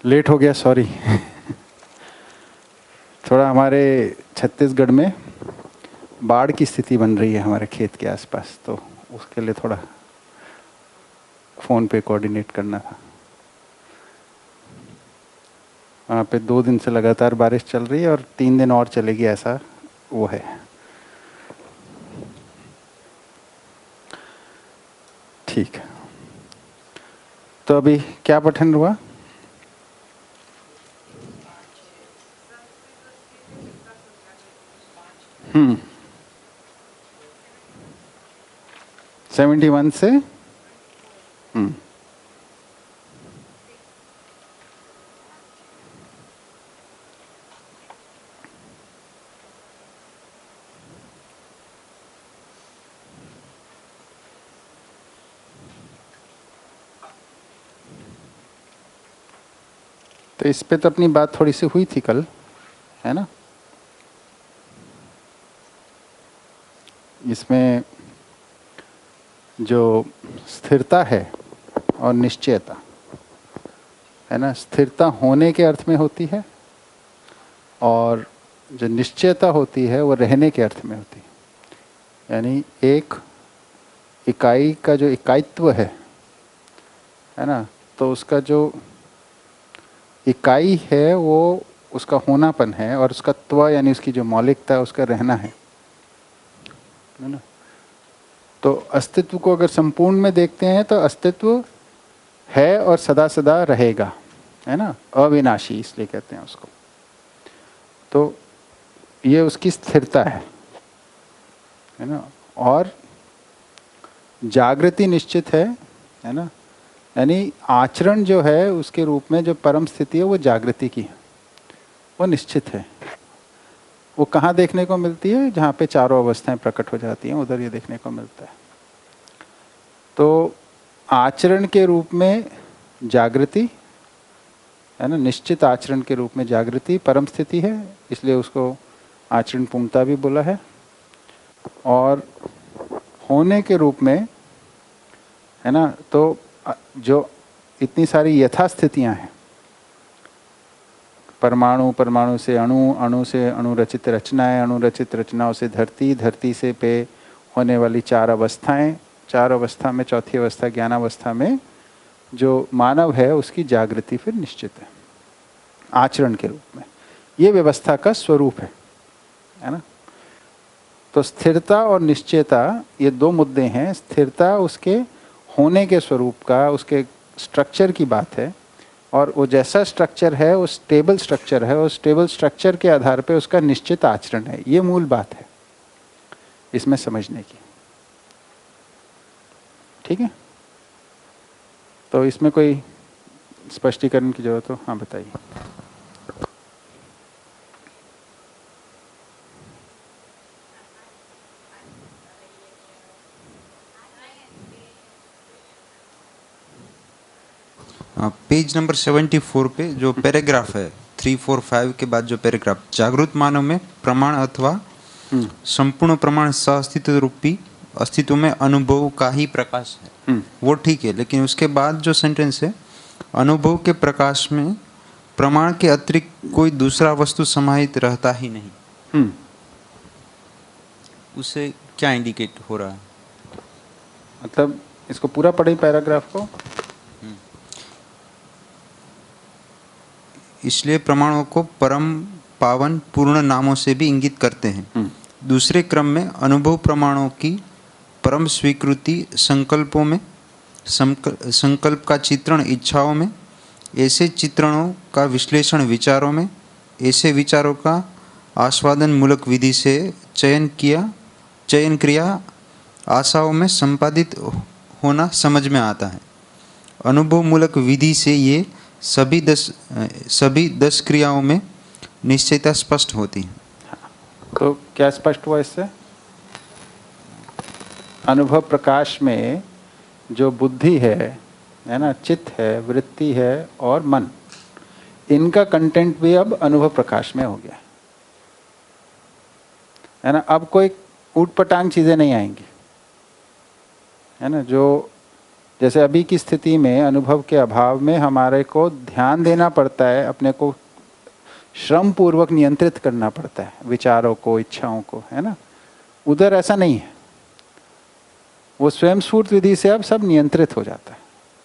Late हो गया, sorry. थोड़ा हमारे छत्तीसगढ़ में बाढ़ की स्थिति बन रही है हमारे खेत के आसपास, तो उसके लिए थोड़ा फ़ोन पे कोऑर्डिनेट करना था। वहाँ पे 2 दिन से लगातार बारिश चल रही है और 3 दिन और चलेगी, ऐसा वो है। ठीक है, तो अभी क्या पठन हुआ? हम्म 71 से तो इस पे तो अपनी बात थोड़ी सी हुई थी कल, है ना? इसमें जो स्थिरता है और निश्चयता है ना, स्थिरता होने के अर्थ में होती है और जो निश्चयता होती है वो रहने के अर्थ में होती है। यानी एक इकाई का जो इकाईत्व है ना, तो उसका जो इकाई है वो उसका होनापन है और उसका त्व यानी उसकी जो मौलिकता है उसका रहना है ना। तो अस्तित्व को अगर संपूर्ण में देखते हैं तो अस्तित्व है और सदा सदा रहेगा, है ना, अविनाशी इसलिए कहते हैं उसको। तो ये उसकी स्थिरता है ना। और जागृति निश्चित है ना, यानी आचरण जो है उसके रूप में जो परम स्थिति है वो जागृति की है, वो निश्चित है। वो कहाँ देखने को मिलती है? जहाँ पे चारों अवस्थाएं प्रकट हो जाती हैं, उधर ये देखने को मिलता है। तो आचरण के रूप में जागृति है ना, निश्चित आचरण के रूप में जागृति परम स्थिति है, इसलिए उसको आचरण पूर्णता भी बोला है। और होने के रूप में है ना, तो जो इतनी सारी यथास्थितियां हैं, परमाणु, परमाणु से अणु, अणु से अणुरचित रचनाएं, अणुरचित रचनाओं से धरती, धरती से पे होने वाली 4 अवस्थाएं, 4 अवस्था में चौथी अवस्था ज्ञानावस्था में जो मानव है उसकी जागृति फिर निश्चित है आचरण के रूप में। ये व्यवस्था का स्वरूप है ना। तो स्थिरता और निश्चयता ये 2 मुद्दे हैं। स्थिरता उसके होने के स्वरूप का, उसके स्ट्रक्चर की बात है, और वो जैसा स्ट्रक्चर है वो स्टेबल स्ट्रक्चर है, और स्टेबल स्ट्रक्चर के आधार पे उसका निश्चित आचरण है। ये मूल बात है इसमें समझने की। ठीक है, तो इसमें कोई स्पष्टीकरण की जरूरत हो? हाँ बताइए। पेज नंबर 74 पे जो पैराग्राफ है 345 के बाद जो पैराग्राफ, जागृत मानव में प्रमाण अथवा संपूर्ण प्रमाण सह अस्तित्व रूपी अस्तित्व में अनुभव का ही प्रकाश है, वो ठीक है। लेकिन उसके बाद जो सेंटेंस है, अनुभव के प्रकाश में प्रमाण के अतिरिक्त कोई दूसरा वस्तु समाहित रहता ही नहीं, उसे क्या इंडिकेट हो रहा है? मतलब इसको पूरा पढ़े पैराग्राफ को। इसलिए प्रमाणों को परम, पावन, पूर्ण नामों से भी इंगित करते हैं। दूसरे क्रम में अनुभव प्रमाणों की परम स्वीकृति संकल्पों में, संकल्प का चित्रण इच्छाओं में, ऐसे चित्रणों का विश्लेषण विचारों में, ऐसे विचारों का आस्वादन मूलक विधि से चयन क्रिया आशाओं में संपादित होना समझ में आता है। अनुभव मूलक विधि से ये सभी 10 क्रियाओं में निश्चयता स्पष्ट होती है। तो क्या स्पष्ट हुआ इससे? अनुभव प्रकाश में जो बुद्धि है ना, चित्त है, वृत्ति है और मन, इनका कंटेंट भी अब अनुभव प्रकाश में हो गया है ना। अब कोई ऊट पटांग चीजें नहीं आएंगी, है ना। जो जैसे अभी की स्थिति में अनुभव के अभाव में हमारे को ध्यान देना पड़ता है, अपने को श्रम पूर्वक नियंत्रित करना पड़ता है, विचारों को, इच्छाओं को, है ना। उधर ऐसा नहीं है, वो स्वयं स्फूर्त विधि से अब सब नियंत्रित हो जाता है।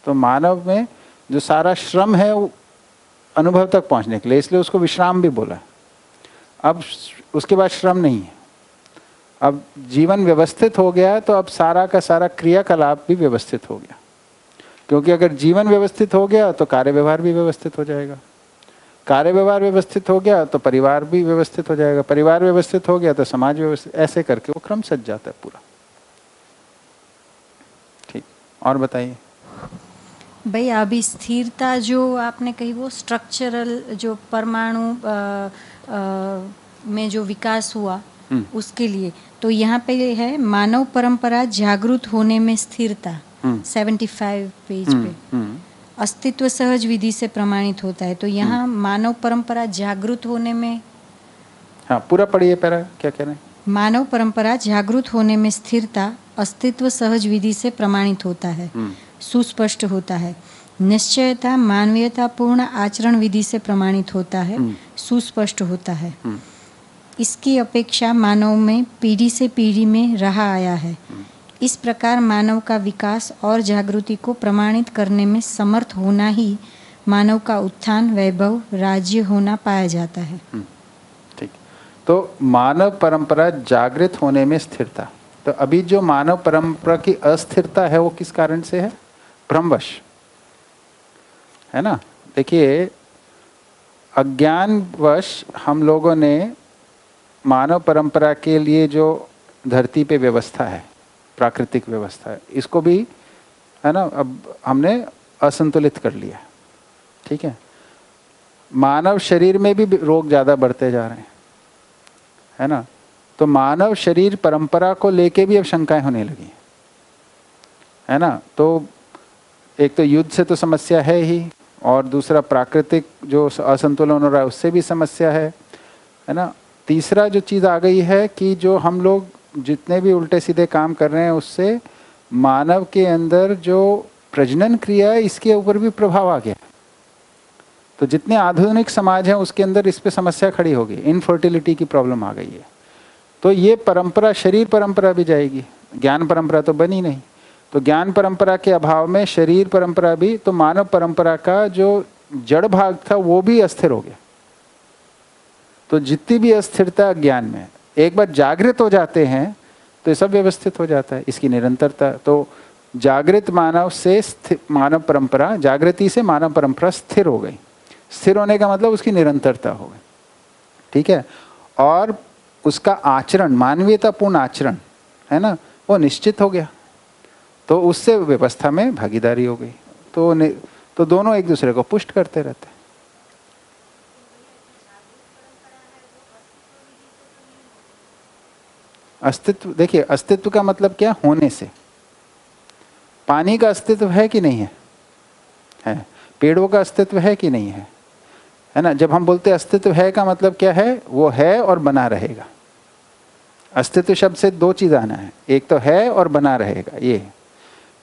तो मानव में जो सारा श्रम है वो अनुभव तक पहुंचने के लिए, इसलिए उसको विश्राम भी बोला। अब उसके बाद श्रम नहीं है, अब जीवन व्यवस्थित हो गया, तो अब सारा का सारा क्रियाकलाप भी व्यवस्थित हो गया। क्योंकि अगर जीवन व्यवस्थित हो गया तो कार्य व्यवहार भी व्यवस्थित हो जाएगा, कार्य व्यवहार व्यवस्थित हो गया तो परिवार भी व्यवस्थित हो जाएगा, परिवार व्यवस्थित हो गया तो समाज व्यवस्थित, ऐसे करके वो क्रम सज जाता है पूरा। ठीक, और बताइए भाई। अभी स्थिरता जो आपने कही वो स्ट्रक्चरल, जो परमाणु में जो विकास हुआ उसके लिए, तो यहाँ पे है मानव परंपरा जागृत होने में स्थिरता, 75 पेज पे अस्तित्व सहज विधि से प्रमाणित होता है। तो यहाँ मानव परंपरा जागृत होने में, हाँ पूरा पढ़िए पैरा, क्या कह रहे हैं। मानव परंपरा जागृत होने में स्थिरता अस्तित्व सहज विधि से प्रमाणित होता है, सुस्पष्ट होता है। निश्चयता मानवीयतापूर्ण आचरण विधि से प्रमाणित होता है, सुस्पष्ट होता है। इसकी अपेक्षा मानव में पीढ़ी से पीढ़ी में रहा आया है। इस प्रकार मानव का विकास और जागृति को प्रमाणित करने में समर्थ होना ही मानव का उत्थान, वैभव, राज्य होना पाया जाता है। ठीक, तो मानव परंपरा जागृत होने में स्थिरता। तो अभी जो मानव परंपरा की अस्थिरता है वो किस कारण से है? भ्रमवश, है ना। देखिए, अज्ञानवश हम लोगों ने मानव परंपरा के लिए जो धरती पे व्यवस्था है, प्राकृतिक व्यवस्था है, इसको भी, है ना, अब हमने असंतुलित कर लिया। ठीक है, मानव शरीर में भी रोग ज़्यादा बढ़ते जा रहे हैं, है ना। तो मानव शरीर परंपरा को लेके भी अब शंकाएं होने लगी, है ना। तो एक तो युद्ध से तो समस्या है ही, और दूसरा प्राकृतिक जो असंतुलन हो रहा है उससे भी समस्या है ना। तीसरा जो चीज़ आ गई है कि जो हम लोग जितने भी उल्टे सीधे काम कर रहे हैं उससे मानव के अंदर जो प्रजनन क्रिया है इसके ऊपर भी प्रभाव आ गया। तो जितने आधुनिक समाज हैं उसके अंदर इस पे समस्या खड़ी हो गई, इनफर्टिलिटी की प्रॉब्लम आ गई है। तो ये परंपरा, शरीर परंपरा भी जाएगी, ज्ञान परंपरा तो बनी नहीं। तो ज्ञान परंपरा के अभाव में शरीर परंपरा भी, तो मानव परंपरा का जो जड़ भाग था वो भी अस्थिर हो गया। तो जितनी भी अस्थिरता ज्ञान में, एक बार जागृत हो जाते हैं तो ये सब व्यवस्थित हो जाता है, इसकी निरंतरता। तो जागृत मानव से मानव परंपरा, जागृति से मानव परंपरा स्थिर हो गई। स्थिर होने का मतलब उसकी निरंतरता हो गई, ठीक है। और उसका आचरण, मानवीयतापूर्ण आचरण, है ना, वो निश्चित हो गया। तो उससे व्यवस्था में भागीदारी हो गई। तो दोनों एक दूसरे को पुष्ट करते रहते हैं। अस्तित्व, देखिए अस्तित्व का मतलब क्या? होने से। पानी का अस्तित्व है कि नहीं है? है। पेड़ों का अस्तित्व है कि नहीं है? है ना। जब हम बोलते अस्तित्व है का मतलब क्या है? वो है और बना रहेगा। अस्तित्व शब्द से दो चीज आना है, एक तो है और बना रहेगा। ये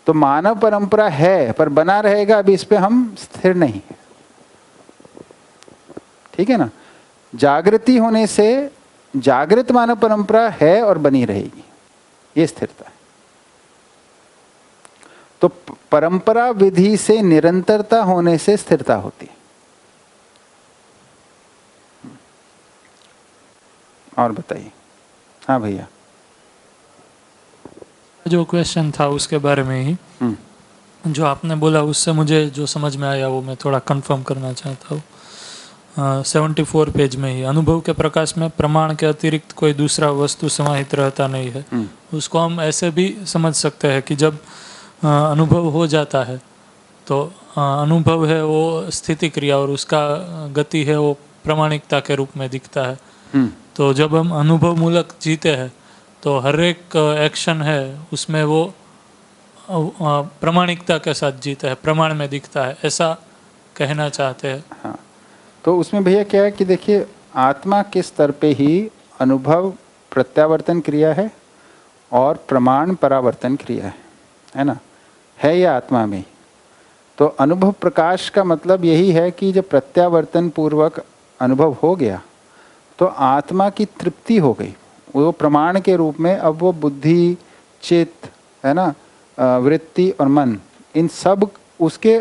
तो मानव परंपरा है पर बना रहेगा, अभी इस पे हम स्थिर नहीं है, ठीक है ना। जागृति होने से जागृत मानव परंपरा है और बनी रहेगी, ये स्थिरता है। तो परंपरा विधि से निरंतरता होने से स्थिरता होती है। और बताइए। हाँ भैया, जो क्वेश्चन था उसके बारे में ही जो आपने बोला उससे मुझे जो समझ में आया वो मैं थोड़ा कंफर्म करना चाहता हूँ। 74 पेज में ही, अनुभव के प्रकाश में प्रमाण के अतिरिक्त कोई दूसरा वस्तु समाहित रहता नहीं है। उसको हम ऐसे भी समझ सकते हैं कि जब अनुभव हो जाता है तो अनुभव है वो स्थिति क्रिया और उसका गति है वो प्रामाणिकता के रूप में दिखता है। तो जब हम अनुभव मूलक जीते हैं तो हर एक एक्शन है उसमें वो प्रामाणिकता के साथ जीता है, प्रमाण में दिखता है, ऐसा कहना चाहते हैं। हाँ, तो उसमें भैया क्या है कि देखिए, आत्मा के स्तर पे ही अनुभव प्रत्यावर्तन क्रिया है और प्रमाण परावर्तन क्रिया है ना। है या आत्मा में। तो अनुभव प्रकाश का मतलब यही है कि जब प्रत्यावर्तन पूर्वक अनुभव हो गया तो आत्मा की तृप्ति हो गई, वो प्रमाण के रूप में अब वो बुद्धि, चित्त, है ना, वृत्ति और मन, इन सब उसके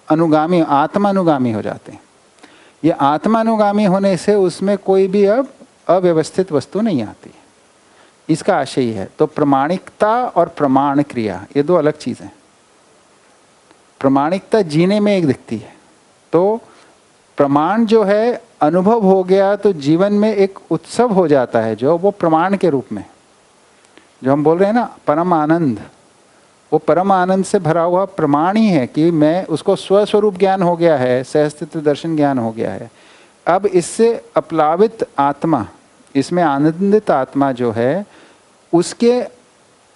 अनुगामी, आत्मानुगामी हो जाते हैं। ये आत्मानुगामी होने से उसमें कोई भी अब अव्यवस्थित वस्तु नहीं आती, इसका आशय है। तो प्रमाणिकता और प्रमाण क्रिया ये दो अलग चीज़ें। प्रामाणिकता जीने में एक दिखती है, तो प्रमाण जो है अनुभव हो गया तो जीवन में एक उत्सव हो जाता है, जो वो प्रमाण के रूप में, जो हम बोल रहे हैं ना परम आनंद, वो परम आनंद से भरा हुआ प्रमाण ही है कि मैं, उसको स्वस्वरूप ज्ञान हो गया है, सहअस्तित्व दर्शन ज्ञान हो गया है। अब इससे अप्लावित आत्मा, इसमें आनंदित आत्मा जो है, उसके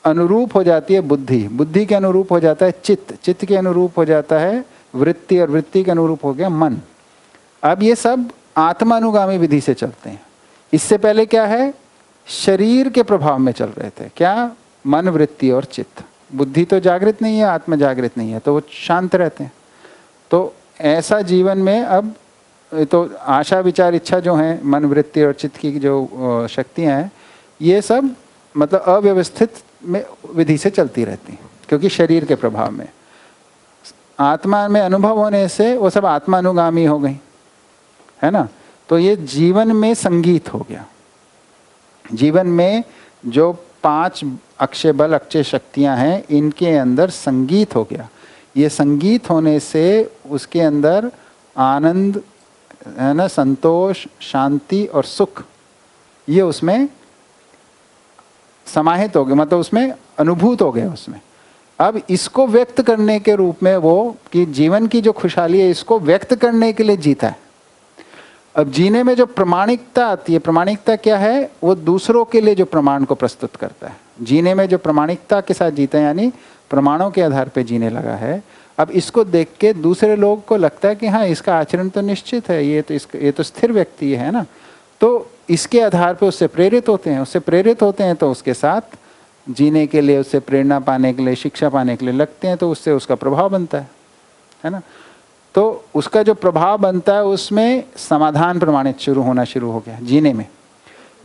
अनुरूप हो जाती है बुद्धि, बुद्धि के अनुरूप हो जाता है चित्त, चित्त के अनुरूप हो जाता है वृत्ति, और वृत्ति के अनुरूप हो गया मन। अब ये सब आत्मानुगामी विधि से चलते हैं। इससे पहले क्या है, शरीर के प्रभाव में चल रहे थे। क्या? मन, वृत्ति और चित्त। बुद्धि तो जागृत नहीं है, आत्मा जागृत नहीं है, तो वो शांत रहते हैं। तो ऐसा जीवन में अब तो आशा, विचार, इच्छा जो हैं, मन, वृत्ति और चित्त की जो शक्तियाँ हैं, ये सब मतलब अव्यवस्थित में विधि से चलती रहती हैं, क्योंकि शरीर के प्रभाव में। आत्मा में अनुभव होने से वो सब आत्मानुगामी हो गई, है ना। तो ये जीवन में संगीत हो गया। जीवन में जो 5 अक्षय बल, अक्षय शक्तियां हैं, इनके अंदर संगीत हो गया। ये संगीत होने से उसके अंदर आनंद, है ना, संतोष, शांति और सुख, ये उसमें समाहित हो गए, मतलब उसमें अनुभूत हो गए उसमें। अब इसको व्यक्त करने के रूप में वो, कि जीवन की जो खुशहाली है, इसको व्यक्त करने के लिए जीता है। अब जीने में जो प्रामाणिकता आती है, प्रामाणिकता क्या है, वो दूसरों के लिए जो प्रमाण को प्रस्तुत करता है। जीने में जो प्रामाणिकता के साथ जीता है, यानी प्रमाणों के आधार पे जीने लगा है। अब इसको देख के दूसरे लोग को लगता है कि हाँ, इसका आचरण तो निश्चित है, ये तो स्थिर व्यक्ति है ना, तो इसके आधार पे उससे प्रेरित होते हैं। उससे प्रेरित होते हैं तो उसके साथ जीने के लिए, उससे प्रेरणा पाने के लिए, शिक्षा पाने के लिए लगते हैं, तो उससे उसका प्रभाव बनता है ना। तो उसका जो प्रभाव बनता है, उसमें समाधान प्रमाणित होना शुरू हो गया।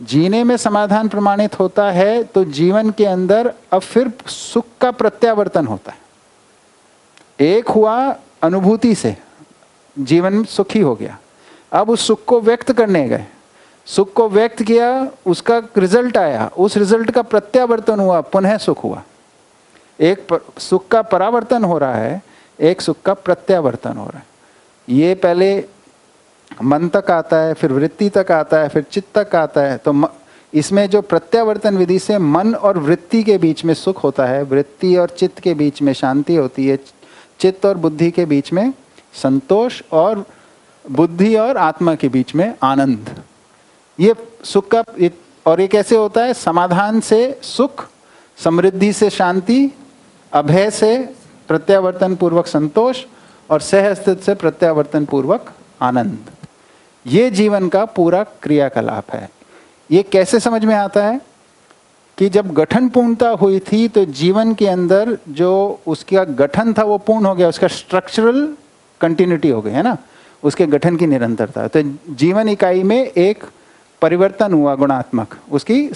जीने में समाधान प्रमाणित होता है, तो जीवन के अंदर अब फिर सुख का प्रत्यावर्तन होता है। एक हुआ अनुभूति से, जीवन सुखी हो गया। अब उस सुख को व्यक्त करने गए, सुख को व्यक्त किया, उसका रिजल्ट आया, उस रिजल्ट का प्रत्यावर्तन हुआ, पुनः सुख हुआ। एक सुख का परावर्तन हो रहा है, एक सुख का प्रत्यावर्तन हो रहा है। ये पहले मन तक आता है, फिर वृत्ति तक आता है, फिर चित्त तक आता है। तो इसमें जो प्रत्यावर्तन विधि से मन और वृत्ति के बीच में सुख होता है, वृत्ति और चित्त के बीच में शांति होती है, चित्त और बुद्धि के बीच में संतोष, और बुद्धि और आत्मा के बीच में आनंद। ये सुख का, और ये कैसे होता है, समाधान से सुख, समृद्धि से शांति, अभय से प्रत्यावर्तन पूर्वक संतोष, और सहअस्तित्व से प्रत्यावर्तन पूर्वक आनंद। ये जीवन का पूरा क्रियाकलाप है। ये कैसे समझ में आता है कि जब गठन पूर्णता हुई थी, तो जीवन के अंदर जो उसका गठन था वो पूर्ण हो गया, उसका स्ट्रक्चरल कंटिन्यूटी हो गई, है ना, उसके गठन की निरंतरता। तो जीवन इकाई में एक परिवर्तन हुआ गुणात्मक, उसकी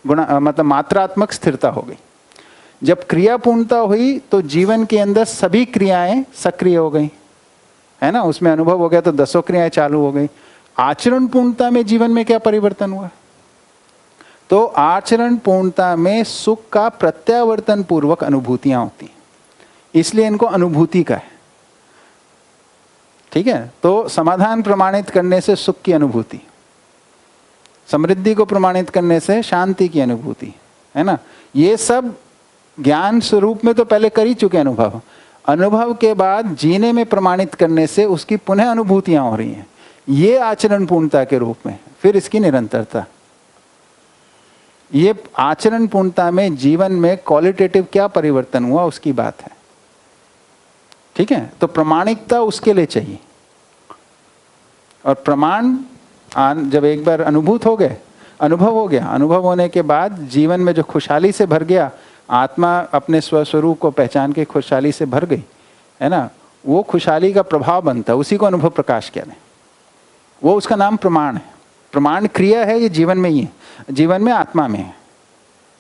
मतलब मात्रात्मक स्थिरता हो गई। जब क्रिया पूर्णता हुई तो जीवन के अंदर सभी क्रियाएं सक्रिय हो गई, है ना, उसमें अनुभव हो गया तो 10 क्रियाएं चालू हो गई। आचरण पूर्णता में जीवन में क्या परिवर्तन हुआ, तो आचरण पूर्णता में सुख का प्रत्यावर्तन पूर्वक अनुभूतियां होती, इसलिए इनको अनुभूति का है। ठीक है, तो समाधान प्रमाणित करने से सुख की अनुभूति, समृद्धि को प्रमाणित करने से शांति की अनुभूति, है ना। ये सब ज्ञान स्वरूप में तो पहले कर ही चुके अनुभव, अनुभव के बाद जीने में प्रमाणित करने से उसकी पुनः अनुभूतियां हो रही हैं। ये आचरण पूर्णता के रूप में, फिर इसकी निरंतरता। ये आचरण पूर्णता में जीवन में क्वालिटेटिव क्या परिवर्तन हुआ उसकी बात है। ठीक है, तो प्रामाणिकता उसके लिए चाहिए, और प्रमाण जब एक बार अनुभूत हो गए, अनुभव हो गया, अनुभव होने के बाद जीवन में जो खुशहाली से भर गया, आत्मा अपने स्वस्वरूप को पहचान के खुशहाली से भर गई, है ना, वो खुशहाली का प्रभाव बनता है, उसी को अनुभव प्रकाश कहते हैं। वो उसका नाम प्रमाण है। प्रमाण क्रिया है, ये जीवन में ही है, जीवन में आत्मा में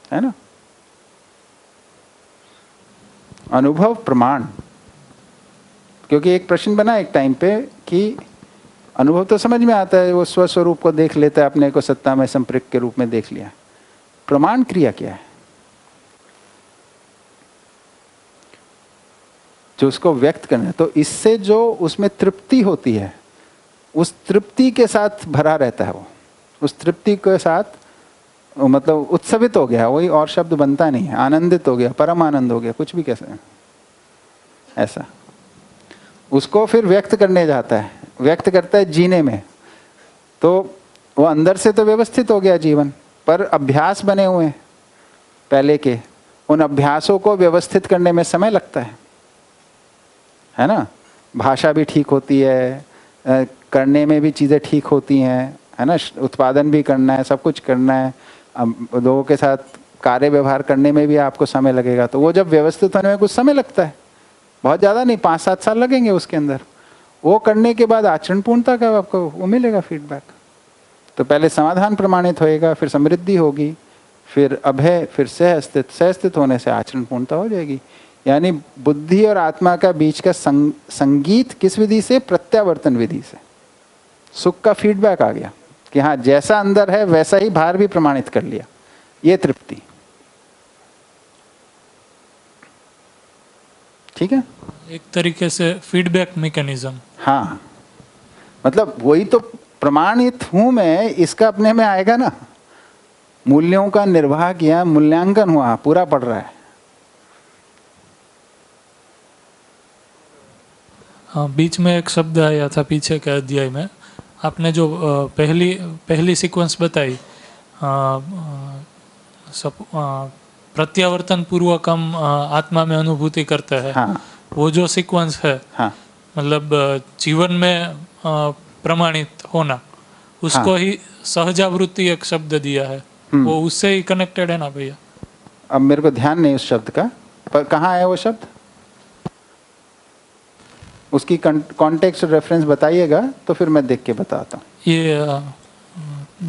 है ना। अनुभव प्रमाण, क्योंकि एक प्रश्न बना एक टाइम पे कि अनुभव तो समझ में आता है, वो स्वस्वरूप को देख लेता है, अपने को सत्ता में संपृक्त के रूप में देख लिया। प्रमाण क्रिया क्या है? जो उसको व्यक्त करना है, तो इससे जो उसमें तृप्ति होती है, उस तृप्ति के साथ भरा रहता है वो, उस तृप्ति के साथ मतलब उत्सवित हो गया, वही और शब्द बनता नहीं है, आनंदित हो गया, परम आनंद हो गया, कुछ भी कैसे ऐसा, उसको फिर व्यक्त करने जाता है, व्यक्त करता है जीने में। तो वो अंदर से तो व्यवस्थित हो गया जीवन, पर अभ्यास बने हुए हैं पहले के, उन अभ्यासों को व्यवस्थित करने में समय लगता है ना। भाषा भी ठीक होती है, करने में भी चीज़ें ठीक होती हैं, है ना, उत्पादन भी करना है, सब कुछ करना है, लोगों के साथ कार्य व्यवहार करने में भी आपको समय लगेगा। तो वो जब व्यवस्थित होने में कुछ समय लगता है, बहुत ज़्यादा नहीं, 5-7 साल लगेंगे उसके अंदर। वो करने के बाद आचरण पूर्णता का आपको वो मिलेगा फीडबैक। तो पहले समाधान प्रमाणित होएगा, फिर समृद्धि होगी, फिर अभय, फिर सह अस्तित्व, सह अस्तित्व होने से आचरण पूर्णता हो जाएगी। यानी बुद्धि और आत्मा का बीच का संगीत किस विधि से? प्रत्यावर्तन विधि से। सुख का फीडबैक आ गया कि हाँ, जैसा अंदर है वैसा ही बाहर भी प्रमाणित कर लिया, ये तृप्ति। ठीक है, एक तरीके से फीडबैक मैकेनिज्म। हाँ, मतलब वही तो प्रमाणित हूं मैं, इसका अपने में आएगा ना। मूल्यों का निर्वाह किया, मूल्यांकन हुआ, पूरा पड़ रहा है। हाँ, बीच में एक शब्द आया था पीछे के अध्याय में, आपने जो पहली सीक्वेंस बताई, प्रत्यावर्तन पूर्वक हम आत्मा में अनुभूति करते हैं। हाँ, वो जो सीक्वेंस है, हाँ, मतलब जीवन में प्रमाणित होना, उसको हाँ, ही सहजावृत्ति एक शब्द दिया है, वो उससे ही कनेक्टेड है ना भैया? अब मेरे को ध्यान नहीं उस शब्द का, पर कहाँ है वो शब्द, उसकी कॉन्टेक्स्ट रेफरेंस बताइएगा तो फिर मैं देख के बताता हूँ। ये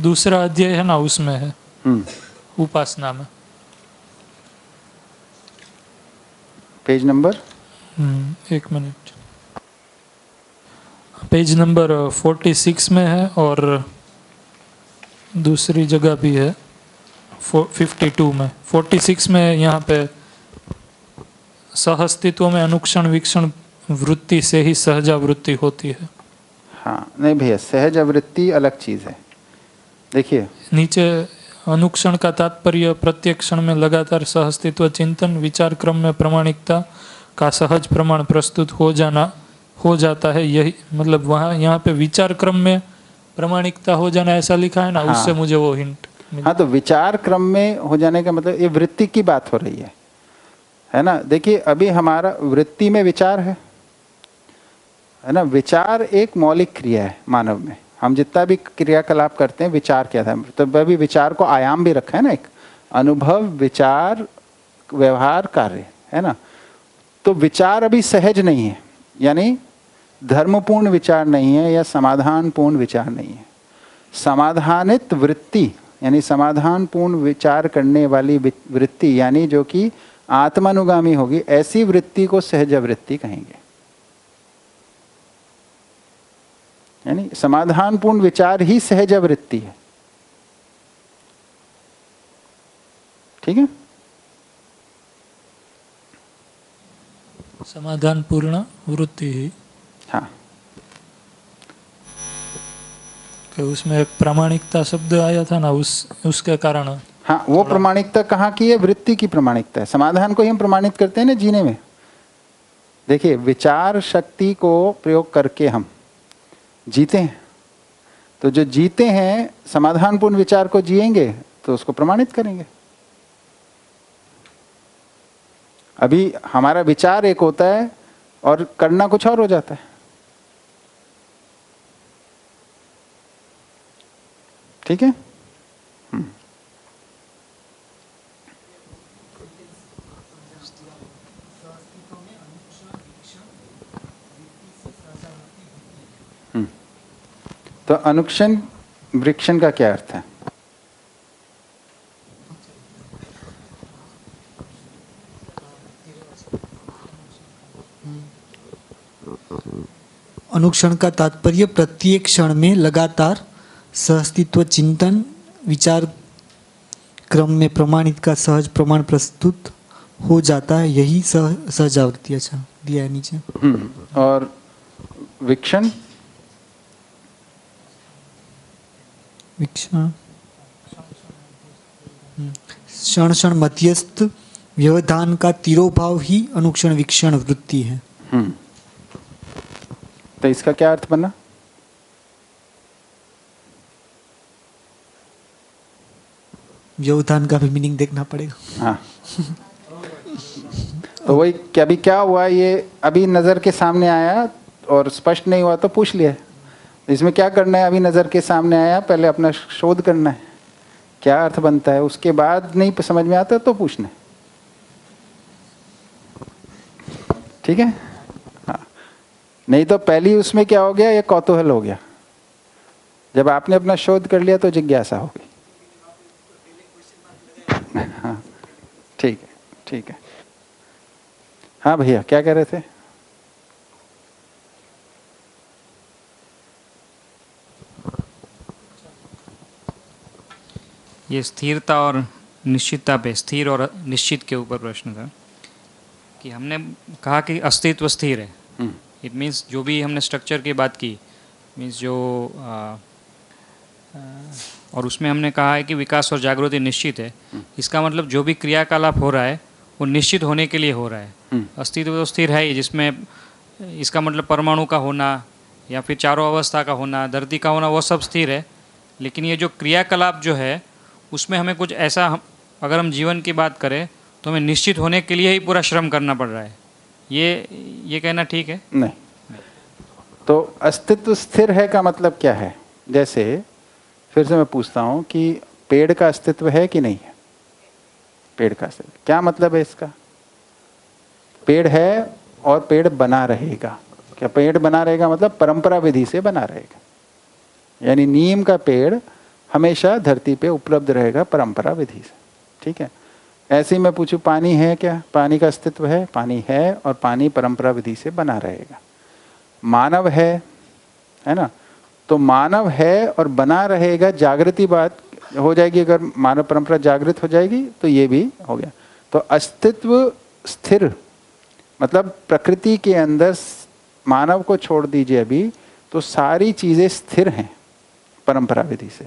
दूसरा अध्याय है ना, उसमें है, उपासना में। पेज नंबर, एक मिनट, पेज नंबर 46 में है, और दूसरी जगह भी है 52 में। 46 में यहाँ पे सहअस्तित्व में अनुक्षण वीक्षण वृत्ति से ही सहजावृत्ति होती है। हाँ, नहीं भैया, सहज आवृत्ति अलग चीज़ है। देखिए नीचे अनुक्षण का तात्पर्य प्रत्येक क्षण में लगातार सहअस्तित्व चिंतन विचार क्रम में प्रामाणिकता का सहज प्रमाण प्रस्तुत हो जाता है। यही मतलब वहाँ यहाँ पे विचार क्रम में प्रामाणिकता हो जाना ऐसा लिखा है ना, हाँ, उससे मुझे वो हिंट मिला। हाँ, तो विचार क्रम में हो जाने का मतलब ये वृत्ति की बात हो रही है ना। देखिए अभी हमारा वृत्ति में विचार है ना। विचार एक मौलिक क्रिया है मानव में, हम जितना भी क्रियाकलाप करते हैं विचार क्या था, तो अभी विचार को आयाम भी रखा है ना, एक अनुभव, विचार, व्यवहार, कार्य, है ना। तो विचार अभी सहज नहीं है, यानी धर्मपूर्ण विचार नहीं है या समाधानपूर्ण विचार नहीं है। समाधानित वृत्ति यानी समाधानपूर्ण विचार करने वाली वृत्ति, यानी जो कि आत्मानुगामी होगी, ऐसी वृत्ति को सहज वृत्ति कहेंगे। यानी समाधानपूर्ण विचार ही सहज वृत्ति है। ठीक है, समाधान पूर्ण वृत्ति ही। हाँ, कि उसमें एक प्रामाणिकता शब्द आया था ना, उसके कारण। हाँ, वो प्रामाणिकता कहाँ की है? वृत्ति की प्रामाणिकता है। समाधान को ही हम प्रमाणित करते हैं ना जीने में। देखिए विचार शक्ति को प्रयोग करके हम जीते हैं, तो जो जीते हैं समाधानपूर्ण विचार को जिएंगे तो उसको प्रमाणित करेंगे। अभी हमारा विचार एक होता है और करना कुछ और हो जाता है। ठीक है, तो अनुक्षण वृक्षण का क्या अर्थ है? अनुक्षण का तात्पर्य प्रत्येक क्षण में लगातार सहअस्तित्व चिंतन विचार क्रम में प्रमाणित का सहज प्रमाण प्रस्तुत हो जाता है, यही सहजावृत्ति। अच्छा दिया है नीचे। और वीक्षण? वीक्षण क्षण क्षण मध्यस्थ व्यवधान का तिरोभाव ही अनुक्षण वीक्षण वृत्ति है। तो इसका क्या अर्थ बना? व्यवधान का भी मीनिंग देखना पड़ेगा। हाँ तो वही क्या अभी क्या हुआ, ये अभी नज़र के सामने आया और स्पष्ट नहीं हुआ तो पूछ लिया। इसमें क्या करना है? अभी नज़र के सामने आया, पहले अपना शोध करना है क्या अर्थ बनता है, उसके बाद नहीं समझ में आता तो पूछना है। ठीक है? हाँ, नहीं तो पहली उसमें क्या हो गया, ये कौतूहल हो गया। जब आपने अपना शोध कर लिया तो जिज्ञासा हो गई। हाँ ठीक है, ठीक है। हाँ भैया क्या कह रहे थे? ये स्थिरता और निश्चितता पे, स्थिर और निश्चित के ऊपर प्रश्न था कि हमने कहा कि अस्तित्व स्थिर है। इट मीन्स जो भी हमने स्ट्रक्चर की बात की, मीन्स जो और उसमें हमने कहा है कि विकास और जागृति निश्चित है। इसका मतलब जो भी क्रियाकलाप हो रहा है वो निश्चित होने के लिए हो रहा है। अस्तित्व तो स्थिर है ही, जिसमें इसका मतलब परमाणु का होना या फिर चारों अवस्था का होना, धरती का होना, वो सब स्थिर है। लेकिन ये जो क्रियाकलाप जो है उसमें हमें कुछ ऐसा, अगर हम जीवन की बात करें तो हमें निश्चित होने के लिए ही पूरा श्रम करना पड़ रहा है। ये कहना ठीक है? नहीं। तो अस्तित्व स्थिर है का मतलब क्या है? जैसे फिर से मैं पूछता हूँ कि पेड़ का अस्तित्व है कि नहीं है? पेड़ का अस्तित्व क्या मतलब है इसका? पेड़ है और पेड़ बना रहेगा। क्या पेड़ बना रहेगा मतलब परंपरा विधि से बना रहेगा, यानी नीम का पेड़ हमेशा धरती पे उपलब्ध रहेगा परंपरा विधि से। ठीक है? ऐसे ही मैं पूछूं पानी है क्या? पानी का अस्तित्व है? पानी है और पानी परंपरा विधि से बना रहेगा। मानव है ना? तो मानव है और बना रहेगा, जागृति बात हो जाएगी। अगर मानव परंपरा जागृत हो जाएगी तो ये भी हो गया। तो अस्तित्व स्थिर मतलब प्रकृति के अंदर मानव को छोड़ दीजिए अभी, तो सारी चीज़ें स्थिर हैं परंपरा विधि से।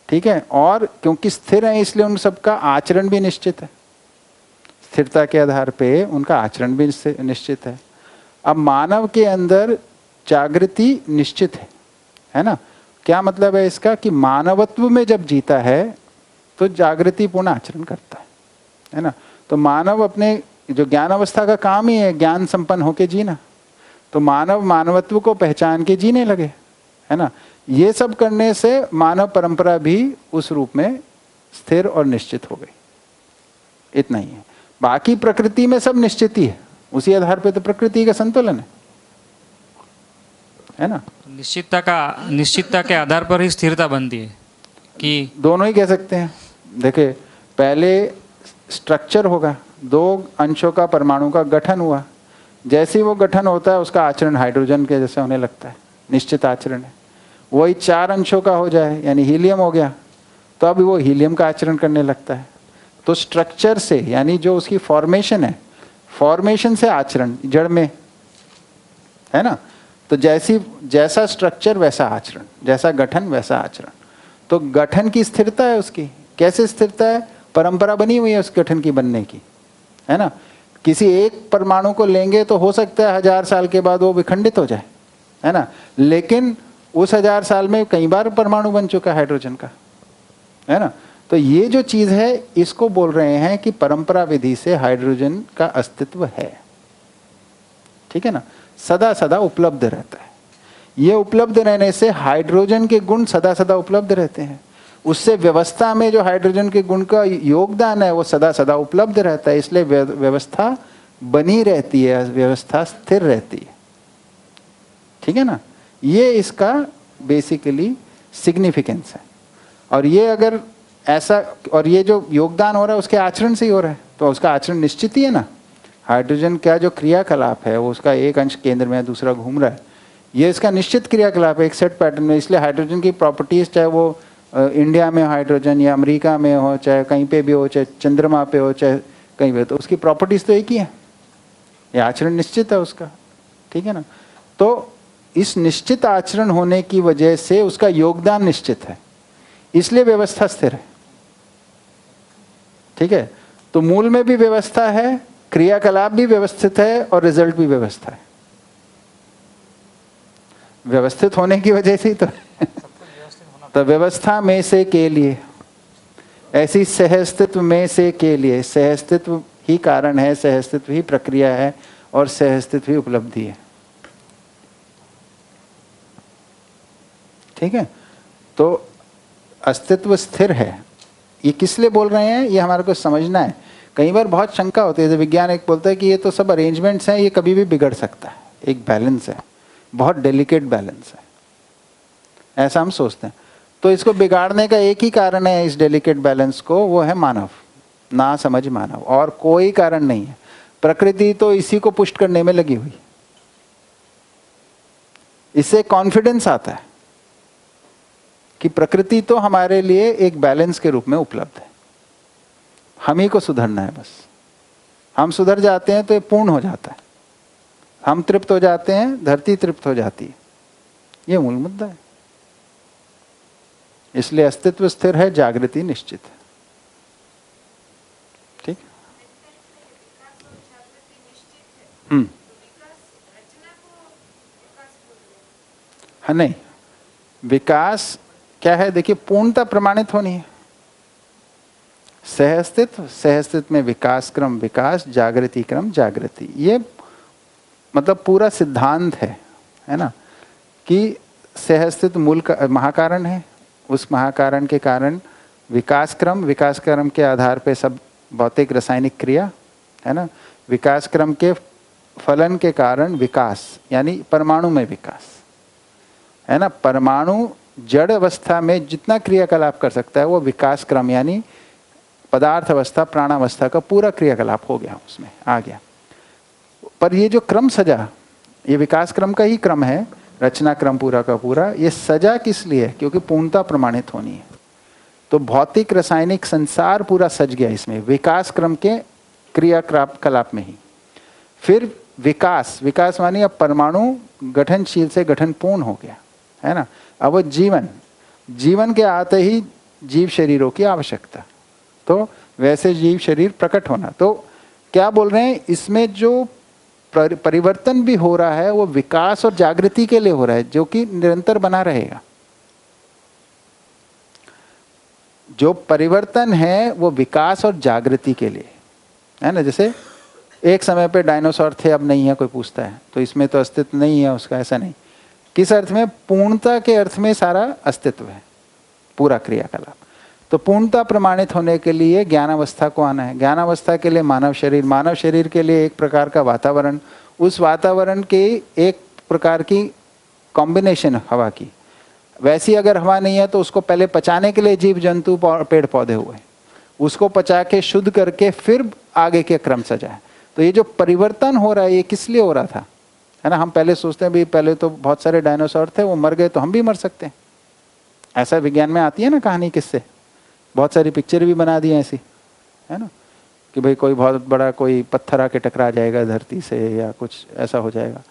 ठीक है? और क्योंकि स्थिर हैं इसलिए उन सबका आचरण भी निश्चित है। स्थिरता के आधार पे उनका आचरण भी निश्चित है। अब मानव के अंदर जागृति निश्चित है ना? क्या मतलब है इसका? कि मानवत्व में जब जीता है तो जागृति पूर्ण आचरण करता है ना? तो मानव अपने जो ज्ञान अवस्था का काम ही है ज्ञान संपन्न होके जीना, तो मानव मानवत्व को पहचान के जीने लगे, है ना? ये सब करने से मानव परंपरा भी उस रूप में स्थिर और निश्चित हो गई। इतना ही है। बाकी प्रकृति में सब निश्चित ही है, उसी आधार पे तो प्रकृति का संतुलन है ना? निश्चितता के आधार पर ही स्थिरता बनती है कि दोनों ही कह सकते हैं। देखिए पहले स्ट्रक्चर होगा, दो अंशों का परमाणु का गठन हुआ, जैसे ही वो गठन होता है उसका आचरण हाइड्रोजन के जैसे होने लगता है, निश्चित आचरण है। वही 4 अंशों का हो जाए यानी हीलियम हो गया, तो अब वो हीलियम का आचरण करने लगता है। तो स्ट्रक्चर से यानी जो उसकी फॉर्मेशन है, फॉर्मेशन से आचरण जड़ में, है ना? तो जैसा स्ट्रक्चर वैसा आचरण, जैसा गठन वैसा आचरण। तो गठन की स्थिरता है उसकी। कैसे स्थिरता है? परंपरा बनी हुई है उस गठन की बनने की, है ना? किसी एक परमाणु को लेंगे तो हो सकता है 1000 साल के बाद वो विखंडित हो जाए, है ना? लेकिन उस 1000 साल में कई बार परमाणु बन चुका है हाइड्रोजन का, है ना? तो ये जो चीज़ है इसको बोल रहे हैं कि परंपरा विधि से हाइड्रोजन का अस्तित्व है। ठीक है ना? सदा सदा उपलब्ध रहता है। ये उपलब्ध रहने से हाइड्रोजन के गुण सदा सदा उपलब्ध रहते हैं। उससे व्यवस्था में जो हाइड्रोजन के गुण का योगदान है वो सदा सदा उपलब्ध रहता है, इसलिए व्यवस्था बनी रहती है, व्यवस्था स्थिर रहती है। ठीक है ना? ये इसका बेसिकली सिग्निफिकेंस है। और ये अगर ऐसा, और ये जो योगदान हो रहा है उसके आचरण से ही हो रहा है, तो उसका आचरण निश्चित ही है ना। हाइड्रोजन का जो क्रियाकलाप है वो उसका एक अंश केंद्र में है, दूसरा घूम रहा है, ये इसका निश्चित क्रियाकलाप है एक सेट पैटर्न में। इसलिए हाइड्रोजन की प्रॉपर्टीज, चाहे वो इंडिया में हाइड्रोजन या अमेरिका में हो, चाहे कहीं पे भी हो, चाहे चंद्रमा पे हो, चाहे कहीं भी हो, तो उसकी प्रॉपर्टीज तो एक ही है, ये आचरण निश्चित है उसका, ठीक है ना। तो इस निश्चित आचरण होने की वजह से उसका योगदान निश्चित है, इसलिए व्यवस्था स्थिर है, ठीक है। तो मूल में भी व्यवस्था है, क्रियाकलाप भी व्यवस्थित है और रिजल्ट भी व्यवस्था है। व्यवस्थित होने की वजह से ही तो व्यवस्था में से के लिए, ऐसी सहअस्तित्व में से के लिए, सहअस्तित्व ही कारण है, सहअस्तित्व ही प्रक्रिया है और सहअस्तित्व ही उपलब्धि है, ठीक है। तो अस्तित्व स्थिर है, ये किस लिए बोल रहे हैं ये हमारे को समझना है। कई बार बहुत शंका होती है, जैसे विज्ञान एक बोलता है कि ये तो सब अरेंजमेंट्स हैं, ये कभी भी बिगड़ सकता है, एक बैलेंस है, बहुत डेलिकेट बैलेंस है, ऐसा हम सोचते हैं। तो इसको बिगाड़ने का एक ही कारण है इस डेलिकेट बैलेंस को, वो है मानव, ना समझ मानव, और कोई कारण नहीं है। प्रकृति तो इसी को पुष्ट करने में लगी हुई, इससे कॉन्फिडेंस आता है कि प्रकृति तो हमारे लिए एक बैलेंस के रूप में उपलब्ध है, हम ही को सुधरना है बस। हम सुधर जाते हैं तो ये पूर्ण हो जाता है, हम तृप्त हो जाते हैं, धरती तृप्त हो जाती है, ये मूल मुद्दा है। इसलिए अस्तित्व स्थिर है, जागृति निश्चित है, ठीक। हाँ, नहीं, विकास क्या है, देखिए पूर्णता प्रमाणित होनी है। सहअस्तित्व, सहअस्तित्व में विकास क्रम विकास, जागृति क्रम जागृति, ये मतलब पूरा सिद्धांत है ना, कि सहअस्तित्व मूल का महाकारण है, उस महाकारण के कारण विकास क्रम के आधार पे सब भौतिक रासायनिक क्रिया है ना, विकास क्रम के फलन के कारण विकास, यानी परमाणु में विकास है ना। परमाणु जड़ अवस्था में जितना क्रियाकलाप कर सकता है वो विकास क्रम, यानी पदार्थ अवस्था प्राणावस्था का पूरा क्रियाकलाप हो गया, उसमें आ गया। पर ये जो क्रम सजा, ये विकास क्रम का ही क्रम है, रचना क्रम पूरा का पूरा, ये सजा किस लिए है, क्योंकि पूर्णता प्रमाणित होनी है। तो भौतिक रासायनिक संसार पूरा सज गया इसमें, विकास क्रम के क्रियाकलाप में ही। फिर विकास मानी अब परमाणु गठनशील से गठनपूर्ण हो गया है ना। अब जीवन के आते ही जीव शरीरों की आवश्यकता, तो वैसे जीव शरीर प्रकट होना। तो क्या बोल रहे हैं, इसमें जो परिवर्तन भी हो रहा है वो विकास और जागृति के लिए हो रहा है, जो कि निरंतर बना रहेगा। जो परिवर्तन है वो विकास और जागृति के लिए है ना। जैसे एक समय पे डायनासोर थे, अब नहीं है, कोई पूछता है, तो इसमें तो अस्तित्व नहीं है उसका, ऐसा नहीं। किस अर्थ में, पूर्णता के अर्थ में सारा अस्तित्व है, पूरा क्रियाकलाप। तो पूर्णता प्रमाणित होने के लिए ज्ञानावस्था को आना है, ज्ञानावस्था के लिए मानव शरीर के लिए एक प्रकार का वातावरण, उस वातावरण के एक प्रकार की कॉम्बिनेशन हवा की। वैसी अगर हवा नहीं है तो उसको पहले पचाने के लिए जीव जंतु पेड़ पौधे हुए, उसको पचा के शुद्ध करके फिर आगे के क्रम सजाए। तो ये जो परिवर्तन हो रहा है ये किस लिए हो रहा था, है ना। हम पहले सोचते हैं भी पहले तो बहुत सारे डायनासोर थे, वो मर गए तो हम भी मर सकते हैं, ऐसा विज्ञान में आती है ना कहानी, किससे बहुत सारी पिक्चर भी बना दी हैं ऐसी, है ना, कि भाई कोई बहुत बड़ा कोई पत्थर आके टकरा जाएगा धरती से या कुछ ऐसा हो जाएगा।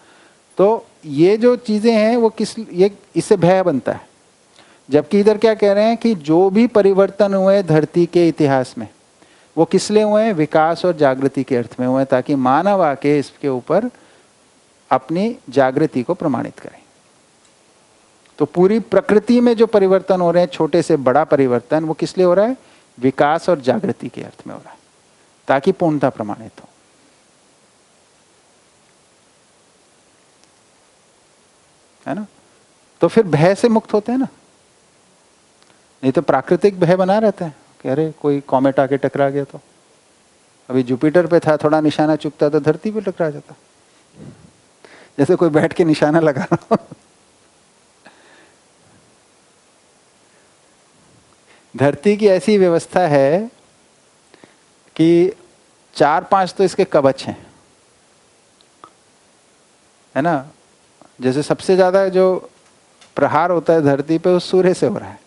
तो ये जो चीज़ें हैं वो ये इससे भय बनता है। जबकि इधर क्या कह रहे हैं कि जो भी परिवर्तन हुए धरती के इतिहास में वो किस लिए हुए हैं, विकास और जागृति के अर्थ में हुए, ताकि मानव आके इसके ऊपर अपनी जागृति को प्रमाणित करें। तो पूरी प्रकृति में जो परिवर्तन हो रहे हैं, छोटे से बड़ा परिवर्तन, वो किस लिए हो रहा है, विकास और जागृति के अर्थ में हो रहा है, ताकि पूर्णता प्रमाणित हो, है ना। तो फिर भय से मुक्त होते हैं ना, नहीं तो प्राकृतिक भय बना रहता है कि अरे कोई कॉमेट आके टकरा गया। तो अभी जुपिटर पे था, थोड़ा निशाना चुकता तो धरती पे टकरा जाता, जैसे कोई बैठ के निशाना लगा रहा हो धरती की ऐसी व्यवस्था है कि 4-5 तो इसके कवच हैं, है ना। जैसे सबसे ज्यादा जो प्रहार होता है धरती पे वो सूर्य से हो रहा है।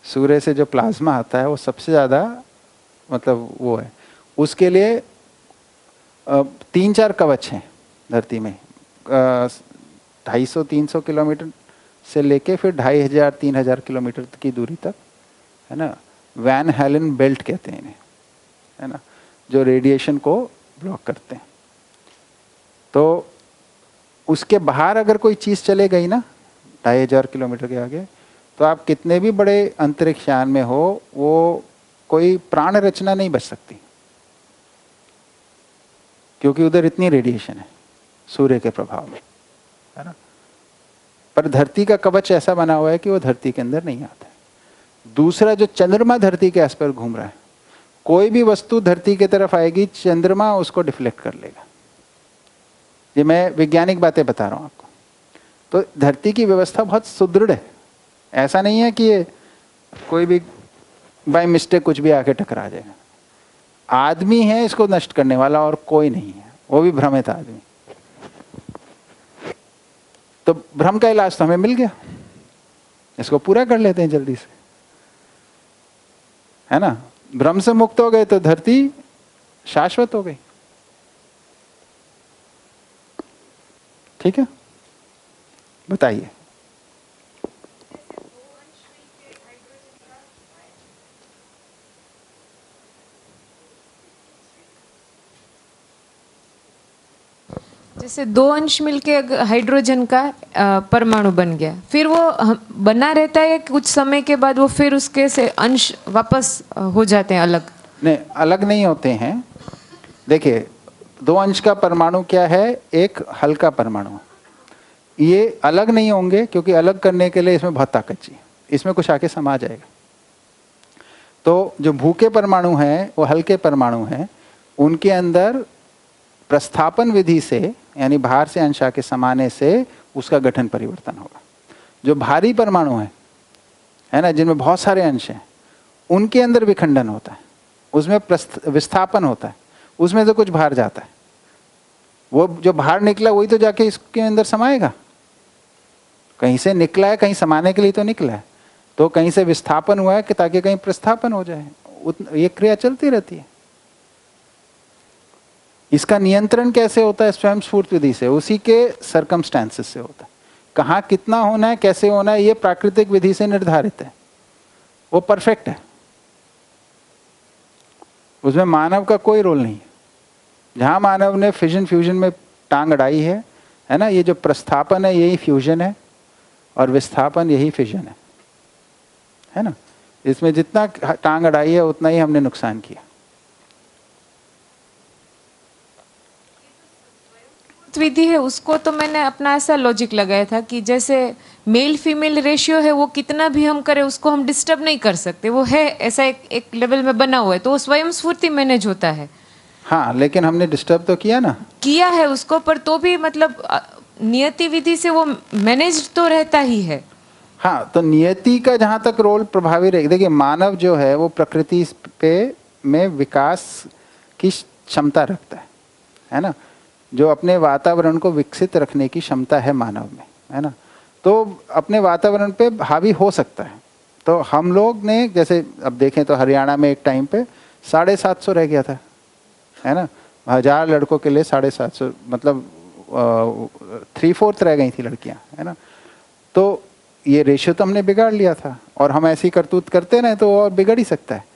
सूर्य से जो प्लाज्मा आता है वो सबसे ज्यादा मतलब वो है। उसके लिए 3-4 कवच हैं धरती में, 250-300 किलोमीटर से लेके फिर 2500-3000 किलोमीटर की दूरी तक, है ना। वैन हेलन बेल्ट कहते हैं इन्हें, है ना, जो रेडिएशन को ब्लॉक करते हैं। तो उसके बाहर अगर कोई चीज़ चले गई ना 2500 किलोमीटर के आगे, तो आप कितने भी बड़े अंतरिक्ष यान में हो, वो कोई प्राण रचना नहीं बच सकती, क्योंकि उधर इतनी रेडिएशन है सूर्य के प्रभाव में, है ना। पर धरती का कवच ऐसा बना हुआ है कि वो धरती के अंदर नहीं आता है। दूसरा, जो चंद्रमा धरती के आसपास घूम रहा है, कोई भी वस्तु धरती की तरफ आएगी, चंद्रमा उसको डिफ्लेक्ट कर लेगा। ये मैं वैज्ञानिक बातें बता रहा हूं आपको। तो धरती की व्यवस्था बहुत सुदृढ़ है। ऐसा नहीं है कि ये कोई भी बाय मिस्टेक कुछ भी आके टकरा जाएगा। आदमी है इसको नष्ट करने वाला, और कोई नहीं है, वो भी भ्रमित आदमी। तो भ्रम का इलाज तो हमें मिल गया, इसको पूरा कर लेते हैं जल्दी से, है ना। भ्रम से मुक्त हो गए तो धरती शाश्वत हो गई। ठीक है, बताइए। जैसे 2 अंश मिलके हाइड्रोजन का परमाणु बन गया, फिर वो बना रहता है कुछ समय के बाद वो फिर उसके से अंश वापस हो जाते हैं अलग? नहीं, अलग नहीं होते हैं। देखिए, 2 अंश का परमाणु क्या है? एक हल्का परमाणु। ये अलग नहीं होंगे, क्योंकि अलग करने के लिए इसमें बहुत ताकत चाहिए, इसमें कुछ आके समा जाएगा। तो जो भूखे परमाणु हैं वो हल्के परमाणु हैं, उनके अंदर प्रस्थापन विधि से, यानी बाहर से अंश आके समाने से उसका गठन परिवर्तन होगा। जो भारी परमाणु है ना, जिनमें बहुत सारे अंश हैं, उनके अंदर विखंडन होता है, उसमें विस्थापन होता है, उसमें से कुछ बाहर जाता है। वो जो बाहर निकला वही तो जाके इसके अंदर समाएगा। कहीं से निकला है, कहीं समाने के लिए तो निकला है, तो कहीं से विस्थापन हुआ है कि ताकि कहीं प्रस्थापन हो जाए। ये क्रिया चलती रहती है। इसका नियंत्रण कैसे होता है? स्वयं स्फूर्त विधि से, उसी के सर्कमस्टेंसेस से होता है। कहाँ कितना होना है, कैसे होना है, ये प्राकृतिक विधि से निर्धारित है, वो परफेक्ट है, उसमें मानव का कोई रोल नहीं है। जहाँ मानव ने फिजन फ्यूजन में टांग अड़ाई है ना, ये जो प्रस्थापन है यही फ्यूजन है, और विस्थापन यही फिजन है ना। इसमें जितना टांग अड़ाई है उतना ही हमने नुकसान किया। विधि है उसको तो मैंने अपना ऐसा लॉजिक लगाया था कि जैसे मेल फीमेल रेशियो है, वो कितना भी हम करें उसको हम डिस्टर्ब नहीं कर सकते, वो है ऐसा एक लेवल में बना हुआ है, तो वो स्वयं स्फूर्ति मैनेज होता है। हाँ, लेकिन हमने डिस्टर्ब तो किया ना, किया है उसको, पर तो भी मतलब नियति विधि से वो मैनेज तो रहता ही है। हाँ, तो नियति का जहाँ तक रोल प्रभावी रहेगा। देखिए, मानव जो है वो प्रकृति पे में विकास की क्षमता रखता है ना। जो अपने वातावरण को विकसित रखने की क्षमता है मानव में, है ना, तो अपने वातावरण पे हावी हो सकता है। तो हम लोग ने जैसे अब देखें तो हरियाणा में एक टाइम पे 750 रह गया था, है ना। 1000 लड़कों के लिए 750, मतलब 3/4 रह गई थी लड़कियां, है ना। तो ये रेशियो तो हमने बिगाड़ लिया था, और हम ऐसी करतूत करते रहे तो और बिगड़ ही सकता है।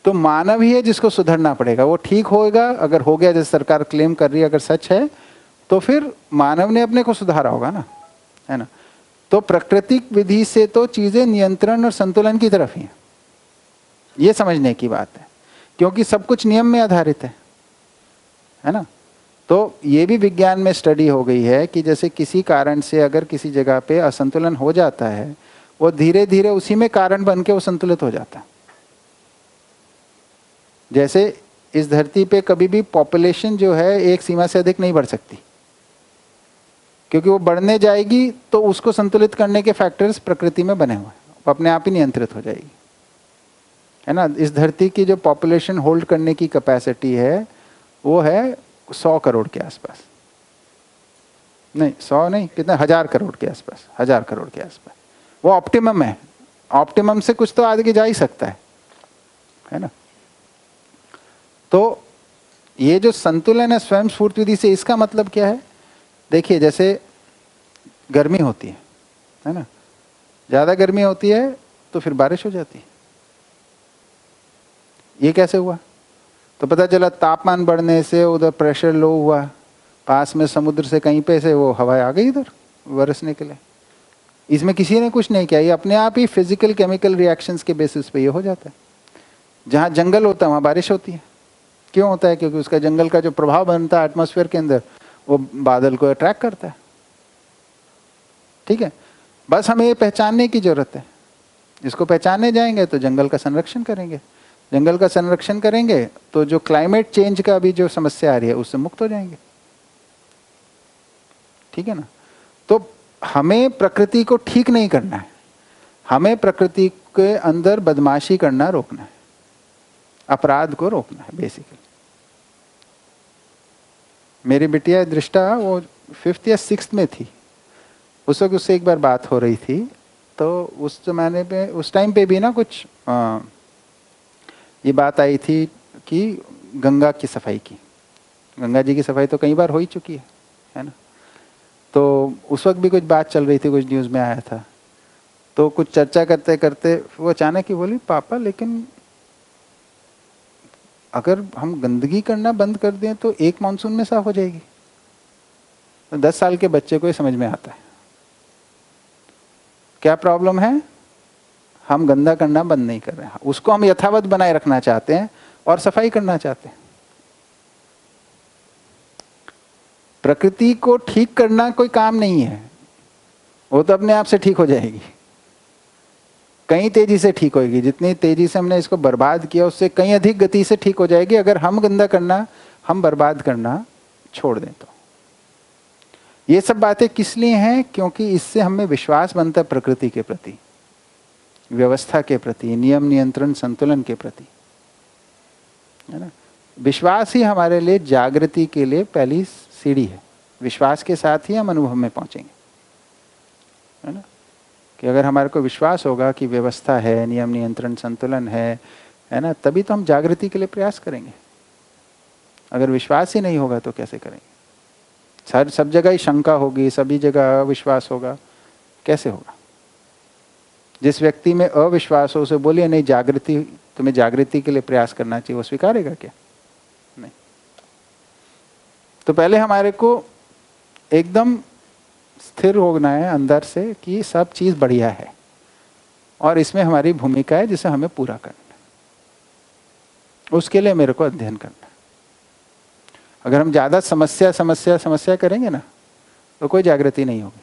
तो मानव ही है जिसको सुधरना पड़ेगा, वो ठीक होएगा। अगर हो गया जैसे सरकार क्लेम कर रही है, अगर सच है तो फिर मानव ने अपने को सुधारा होगा ना, है ना। तो प्राकृतिक विधि से तो चीजें नियंत्रण और संतुलन की तरफ ही हैं, ये समझने की बात है, क्योंकि सब कुछ नियम में आधारित है ना। तो ये भी विज्ञान में स्टडी हो गई है कि जैसे किसी कारण से अगर किसी जगह पे असंतुलन हो जाता है, वो धीरे धीरे उसी में कारण बन के वो संतुलित हो जाता है। जैसे इस धरती पे कभी भी पॉपुलेशन जो है एक सीमा से अधिक नहीं बढ़ सकती, क्योंकि वो बढ़ने जाएगी तो उसको संतुलित करने के फैक्टर्स प्रकृति में बने हुए हैं, वो अपने आप ही नियंत्रित हो जाएगी, है ना। इस धरती की जो पॉपुलेशन होल्ड करने की कैपेसिटी है वो है 100 करोड़ के आसपास, नहीं 100 नहीं, कितना, 1000 करोड़ के आसपास, 1000 करोड़ के आसपास। वो ऑप्टिमम है, ऑप्टिमम से कुछ तो आगे जा ही सकता है ना। तो ये जो संतुलन है स्वयं स्फूर्त विधि से, इसका मतलब क्या है? देखिए जैसे गर्मी होती है ना, ज़्यादा गर्मी होती है तो फिर बारिश हो जाती है। ये कैसे हुआ? तो पता चला तापमान बढ़ने से उधर प्रेशर लो हुआ, पास में समुद्र से कहीं पे से वो हवा आ गई इधर बरसने के लिए। इसमें किसी ने कुछ नहीं किया, ये अपने आप ही फिजिकल केमिकल रिएक्शंस के बेसिस पे ये हो जाता है। जहाँ जंगल होता है वहाँ बारिश होती है। क्यों होता है? क्योंकि उसका जंगल का जो प्रभाव बनता है एटमॉस्फेयर के अंदर, वो बादल को अट्रैक्ट करता है। ठीक है, बस हमें ये पहचानने की जरूरत है। इसको पहचानने जाएंगे तो जंगल का संरक्षण करेंगे, जंगल का संरक्षण करेंगे तो जो क्लाइमेट चेंज का भी जो समस्या आ रही है उससे मुक्त हो जाएंगे। ठीक है ना। तो हमें प्रकृति को ठीक नहीं करना है, हमें प्रकृति के अंदर बदमाशी करना रोकना है, अपराध को रोकना है बेसिकली। मेरी बिटिया दृष्टा वो 5th या 6th में थी, उस वक्त उससे एक बार बात हो रही थी। तो उस जमाने पे, उस टाइम पे भी ना कुछ ये बात आई थी कि गंगा की सफाई की, गंगा जी की सफाई तो कई बार हो ही चुकी है ना। तो उस वक्त भी कुछ बात चल रही थी, कुछ न्यूज़ में आया था। तो कुछ चर्चा करते करते वो अचानक ही बोली, पापा लेकिन अगर हम गंदगी करना बंद कर दें तो एक मानसून में साफ हो जाएगी। तो 10 साल के बच्चे को ये समझ में आता है क्या प्रॉब्लम है। हम गंदा करना बंद नहीं कर रहे हैं, उसको हम यथावत बनाए रखना चाहते हैं और सफाई करना चाहते हैं। प्रकृति को ठीक करना कोई काम नहीं है, वो तो अपने आप से ठीक हो जाएगी, कहीं तेजी से ठीक होगी। जितनी तेजी से हमने इसको बर्बाद किया उससे कहीं अधिक गति से ठीक हो जाएगी, अगर हम गंदा करना, हम बर्बाद करना छोड़ दें तो। ये सब बातें किस लिए हैं? क्योंकि इससे हमें विश्वास बनता है प्रकृति के प्रति, व्यवस्था के प्रति, नियम नियंत्रण संतुलन के प्रति, है ना। विश्वास ही हमारे लिए जागृति के लिए पहली सीढ़ी है। विश्वास के साथ ही हम अनुभव में पहुंचेंगे, है ना। कि अगर हमारे को विश्वास होगा कि व्यवस्था है, नियम नियंत्रण संतुलन है ना, तभी तो हम जागृति के लिए प्रयास करेंगे। अगर विश्वास ही नहीं होगा तो कैसे करेंगे? सब जगह ही शंका होगी, सभी जगह अविश्वास होगा, कैसे होगा? जिस व्यक्ति में अविश्वास हो उसे बोलिए नहीं जागृति, तुम्हें जागृति के लिए प्रयास करना चाहिए, वो स्वीकारेगा क्या? नहीं। तो पहले हमारे को एकदम स्थिर होना है अंदर से कि सब चीज बढ़िया है और इसमें हमारी भूमिका है जिसे हमें पूरा करना है। उसके लिए मेरे को अध्ययन करना है। अगर हम ज्यादा समस्या समस्या समस्या करेंगे ना तो कोई जागृति नहीं होगी।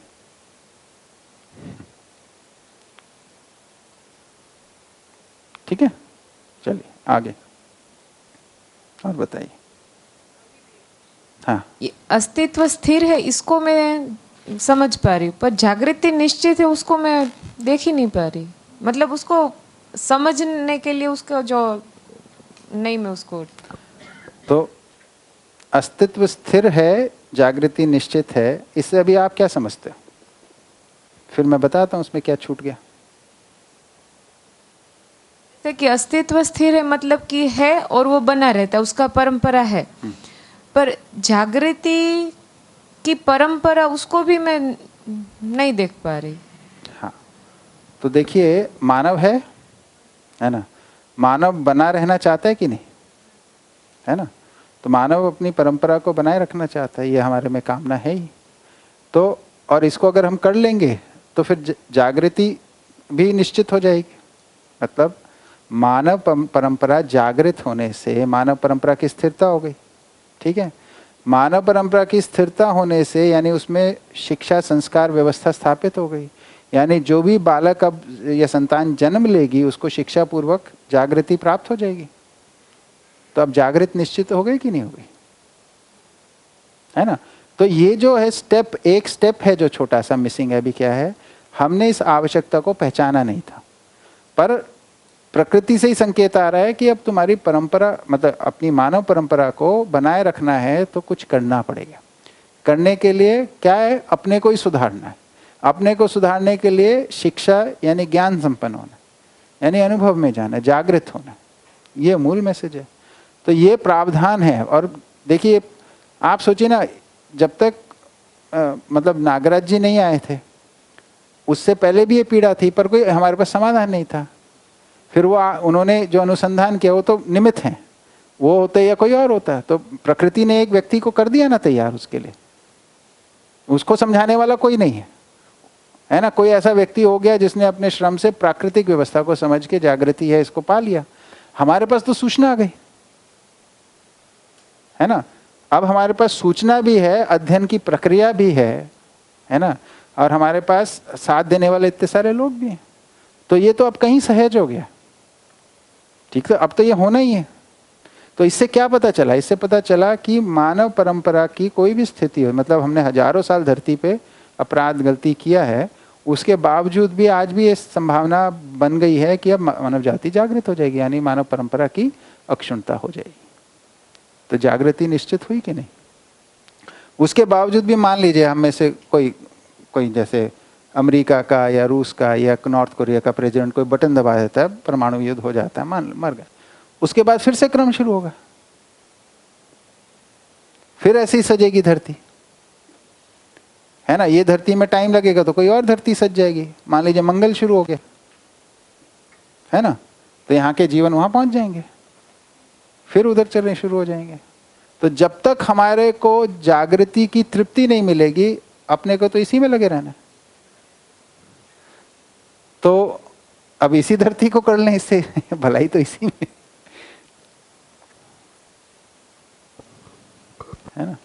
ठीक है, चलिए आगे और बताइए। हाँ, ये अस्तित्व स्थिर है इसको मैं समझ पा रही हूँ, पर जागृति निश्चित है उसको मैं देख ही नहीं पा रही। मतलब उसको समझने के लिए उसका जो नहीं, मैं उसको तो अस्तित्व स्थिर है, जागृति निश्चित है, इससे अभी आप क्या समझते हो? फिर मैं बताता हूँ उसमें क्या छूट गया। जैसे कि अस्तित्व स्थिर है मतलब कि है और वो बना रहता है, उसका परंपरा है। पर जागृति की परंपरा उसको भी मैं नहीं देख पा रही। हाँ, तो देखिए मानव है ना, मानव बना रहना चाहता है कि नहीं, है ना। तो मानव अपनी परंपरा को बनाए रखना चाहता है, ये हमारे में कामना है ही। तो और इसको अगर हम कर लेंगे तो फिर जागृति भी निश्चित हो जाएगी। मतलब मानव परंपरा जागृत होने से मानव परंपरा की स्थिरता हो गई। ठीक है, मानव परंपरा की स्थिरता होने से यानी उसमें शिक्षा संस्कार व्यवस्था स्थापित हो गई, यानी जो भी बालक अब या संतान जन्म लेगी उसको शिक्षा पूर्वक जागृति प्राप्त हो जाएगी। तो अब जागृत निश्चित हो गई कि नहीं हो गई, है ना। तो ये जो है स्टेप, एक स्टेप है जो छोटा सा मिसिंग है। अभी क्या है, हमने इस आवश्यकता को पहचाना नहीं था, पर प्रकृति से ही संकेत आ रहा है कि अब तुम्हारी परंपरा, मतलब अपनी मानव परंपरा को बनाए रखना है तो कुछ करना पड़ेगा। करने के लिए क्या है? अपने को ही सुधारना है। अपने को सुधारने के लिए शिक्षा यानी ज्ञान संपन्न होना, यानी अनुभव में जाना, जागृत होना, ये मूल मैसेज है। तो ये प्रावधान है। और देखिए आप सोचिए ना, जब तक मतलब नागराज जी नहीं आए थे उससे पहले भी ये पीड़ा थी, पर कोई हमारे पास समाधान नहीं था। फिर वो उन्होंने जो अनुसंधान किया वो तो निमित्त हैं, वो होते या कोई और होता है। तो प्रकृति ने एक व्यक्ति को कर दिया ना तैयार, उसके लिए उसको समझाने वाला कोई नहीं है ना। कोई ऐसा व्यक्ति हो गया जिसने अपने श्रम से प्राकृतिक व्यवस्था को समझ के जागृति है इसको पा लिया। हमारे पास तो सूचना आ गई है ना। अब हमारे पास सूचना भी है, अध्ययन की प्रक्रिया भी है ना, और हमारे पास साथ देने वाले इतने सारे लोग भी हैं। तो ये तो अब कहीं सहज हो गया, ठीक। तो अब तो ये होना ही है। तो इससे क्या पता चला? इससे पता चला कि मानव परंपरा की कोई भी स्थिति हो, मतलब हमने हजारों साल धरती पे अपराध गलती किया है, उसके बावजूद भी आज भी ये संभावना बन गई है कि अब मानव जाति जागृत हो जाएगी, यानी मानव परंपरा की अक्षुण्णता हो जाएगी। तो जागृति निश्चित हुई कि नहीं? उसके बावजूद भी मान लीजिए हम में से कोई जैसे अमेरिका का या रूस का या नॉर्थ कोरिया का प्रेसिडेंट कोई बटन दबा देता है, परमाणु युद्ध हो जाता है, मर गए। उसके बाद फिर से क्रम शुरू होगा, फिर ऐसे ही सजेगी धरती, है ना। ये धरती में टाइम लगेगा तो कोई और धरती सज जाएगी। मान लीजिए मंगल शुरू हो गया, है ना, तो यहाँ के जीवन वहां पहुंच जाएंगे, फिर उधर चलने शुरू हो जाएंगे। तो जब तक हमारे को जागृति की तृप्ति नहीं मिलेगी, अपने को तो इसी में लगे रहना। तो अब इसी धरती को कर लें, इससे भलाई तो इसी में, है ना।